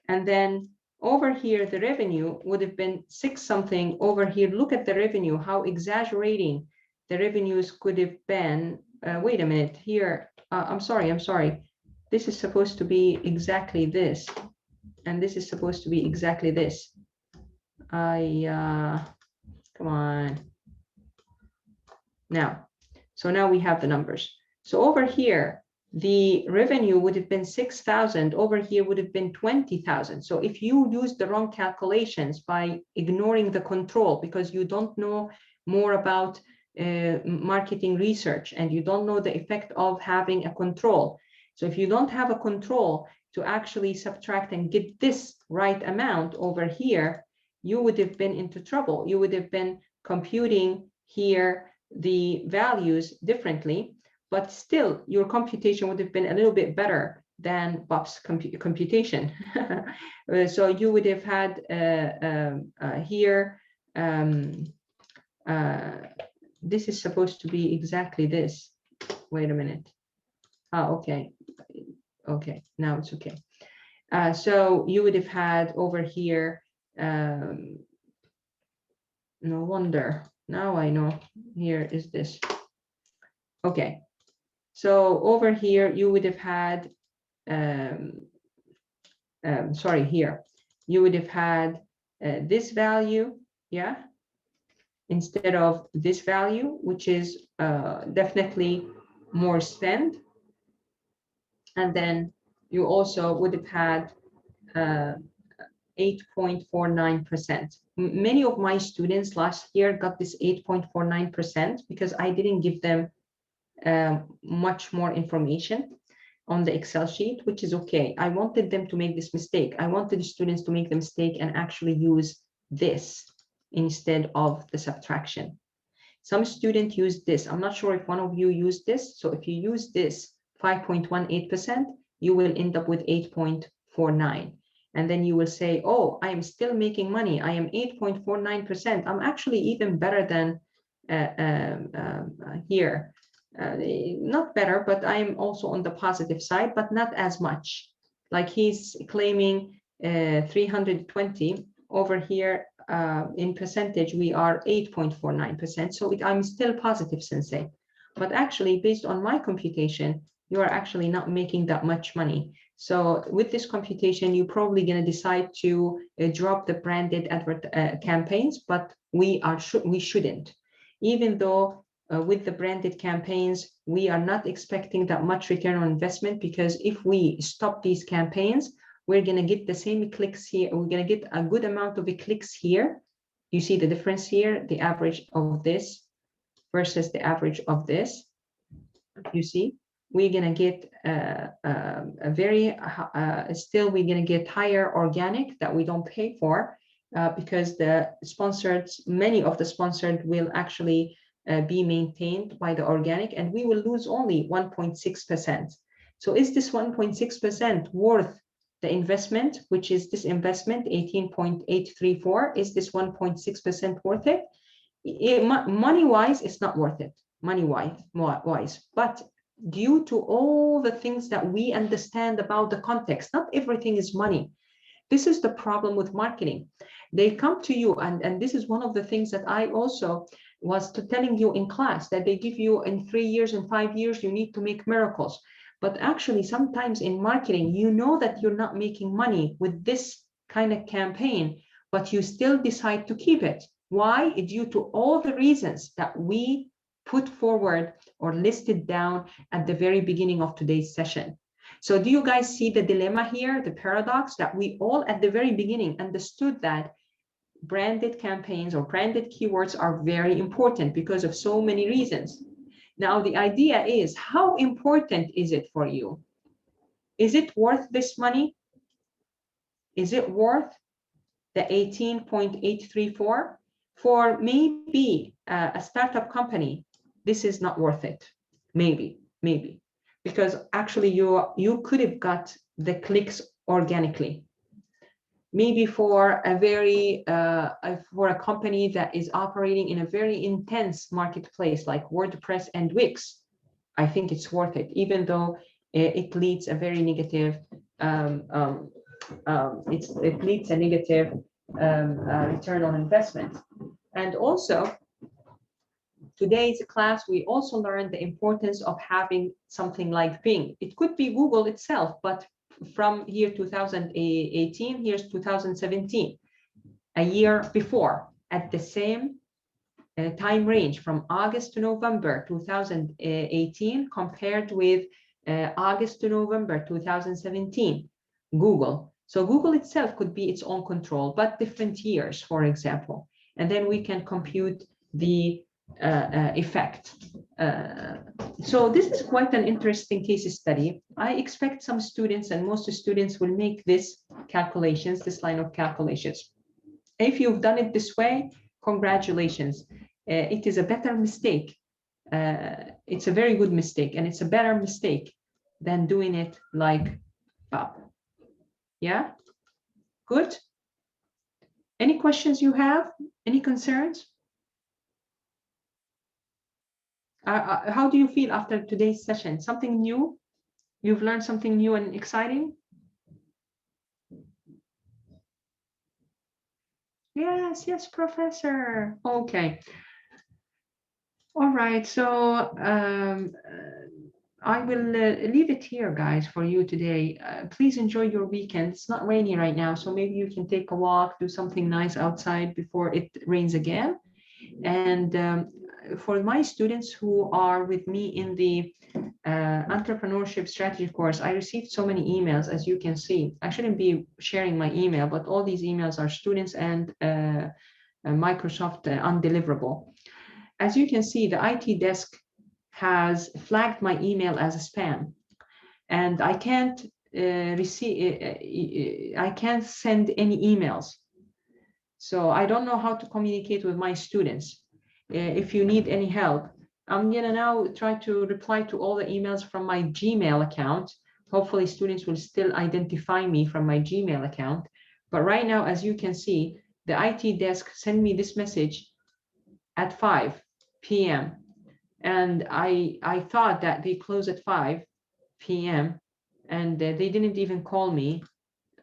And then over here, the revenue would have been 6 something. Over here, look at the revenue, how exaggerating the revenues could have been. Wait a minute here. I'm sorry. This is supposed to be exactly this. And this is supposed to be exactly this. Come on. Now, so now we have the numbers. So over here, the revenue would have been 6,000. Over here would have been 20,000. So if you use the wrong calculations by ignoring the control because you don't know more about marketing research and you don't know the effect of having a control. So if you don't have a control to actually subtract and get this right amount over here, you would have been into trouble. You would have been computing here the values differently, but still your computation would have been a little bit better than Bob's computation. So you would have had here, this is supposed to be exactly this. Wait a minute. Oh, okay. Okay, now it's okay. So you would have had over here, no wonder, now I know, here is this. Okay, so over here you would have had, sorry, here, you would have had this value, yeah, instead of this value, which is definitely more spend. And then you also would have had 8.49%. Many of my students last year got this 8.49% because I didn't give them much more information on the Excel sheet, which is okay. I wanted them to make this mistake. I wanted the students to make the mistake and actually use this instead of the subtraction. Some students use this. I'm not sure if one of you used this. So if you use this 5.18%, you will end up with 8.49. And then you will say, oh, I am still making money. I am 8.49%. I'm actually even better than here. Not better, but I'm also on the positive side, but not as much. Like he's claiming 320 over here. In percentage, we are 8.49%. So I'm still positive, Sensei. But actually, based on my computation, you are actually not making that much money. So with this computation, you're probably going to decide to drop the branded advert campaigns, but we shouldn't. Even though with the branded campaigns, we are not expecting that much return on investment, because if we stop these campaigns, we're going to get the same clicks here. We're going to get a good amount of clicks here. You see the difference here, the average of this versus the average of this. You see, we're going to get a very, still we're going to get higher organic that we don't pay for because the sponsored, many of the sponsored will actually be maintained by the organic, and we will lose only 1.6%. So is this 1.6% worth the investment, which is this investment 18.834? Is this 1.6% worth it? Money-wise, it's not worth it, money-wise. But due to all the things that we understand about the context, not everything is money. This is the problem with marketing. They come to you, and this is one of the things that I also was telling you in class, that they give you in 3 years and 5 years, you need to make miracles. But actually, sometimes in marketing, you know that you're not making money with this kind of campaign, but you still decide to keep it. Why? Due to all the reasons that we put forward or listed down at the very beginning of today's session. So do you guys see the dilemma here, the paradox, that we all at the very beginning understood that branded campaigns or branded keywords are very important because of so many reasons. Now, the idea is, how important is it for you? Is it worth this money? Is it worth the 18.834? For maybe a startup company, this is not worth it. Maybe, because actually you could have got the clicks organically. Maybe for a very for a company that is operating in a very intense marketplace like WordPress and Wix, I think it's worth it, even though it leads a very negative it leads a negative return on investment. And also, today's class, we also learned the importance of having something like Bing. It could be Google itself, but from year 2018, here's 2017, a year before, at the same time range from August to November 2018 compared with August to November 2017, Google. So Google itself could be its own control, but different years, for example. And then we can compute the effect. So this is quite an interesting case study. I expect some students, and most students will make this line of calculations. If you've done it this way, congratulations. It is a better mistake. It's a very good mistake, and it's a better mistake than doing it like Bob. Yeah, good. Any questions you have? Any concerns? How do you feel after today's session? Something new? You've learned something new and exciting? Yes, Professor. Okay. All right, so I will leave it here, guys, for you today. Please enjoy your weekend. It's not rainy right now, so maybe you can take a walk, do something nice outside before it rains again. And for my students who are with me in the entrepreneurship strategy course, I received so many emails, as you can see. I shouldn't be sharing my email, but all these emails are students and Microsoft undeliverable. As you can see, the IT desk has flagged my email as a spam, and I can't I can't send any emails. So I don't know how to communicate with my students. If you need any help, I'm gonna now try to reply to all the emails from my Gmail account. Hopefully students will still identify me from my Gmail account. But right now, as you can see, the IT desk sent me this message at 5 p.m. And I thought that they close at 5 p.m. and they didn't even call me.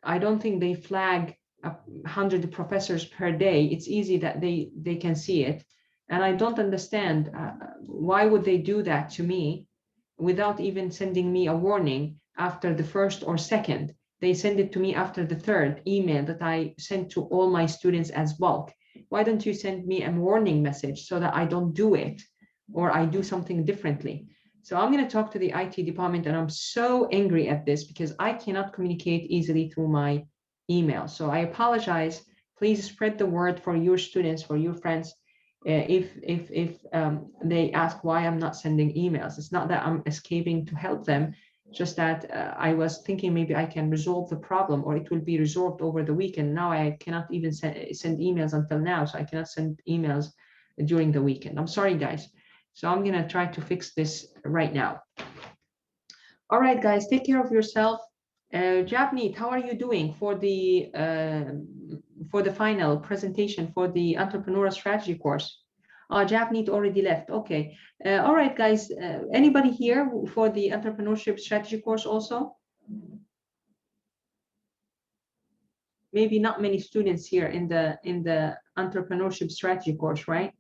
I don't think they flag 100 professors per day. It's easy that they can see it. And I don't understand why would they do that to me without even sending me a warning after the first or second. They send it to me after the third email that I sent to all my students as bulk. Why don't you send me a warning message so that I don't do it or I do something differently? So I'm going to talk to the IT department, and I'm so angry at this because I cannot communicate easily through my email. So I apologize. Please spread the word for your students, for your friends. If they ask why I'm not sending emails, it's not that I'm escaping to help them, just that I was thinking maybe I can resolve the problem or it will be resolved over the weekend. Now I cannot even send emails until now, so I cannot send emails during the weekend. I'm sorry, guys. So I'm gonna try to fix this right now. All right, guys, take care of yourself. Javneet, how are you doing for the final presentation for the entrepreneurial strategy course? Javneet already left. Okay. All right, guys. Anybody here for the entrepreneurship strategy course also? Maybe not many students here in the entrepreneurship strategy course, right?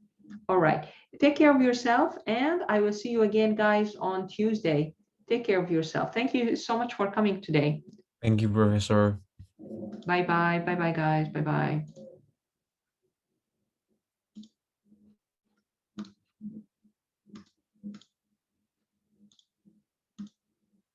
All right. Take care of yourself, and I will see you again, guys, on Tuesday. Take care of yourself. Thank you so much for coming today. Thank you, Professor. Bye-bye. Bye-bye, guys. Bye-bye.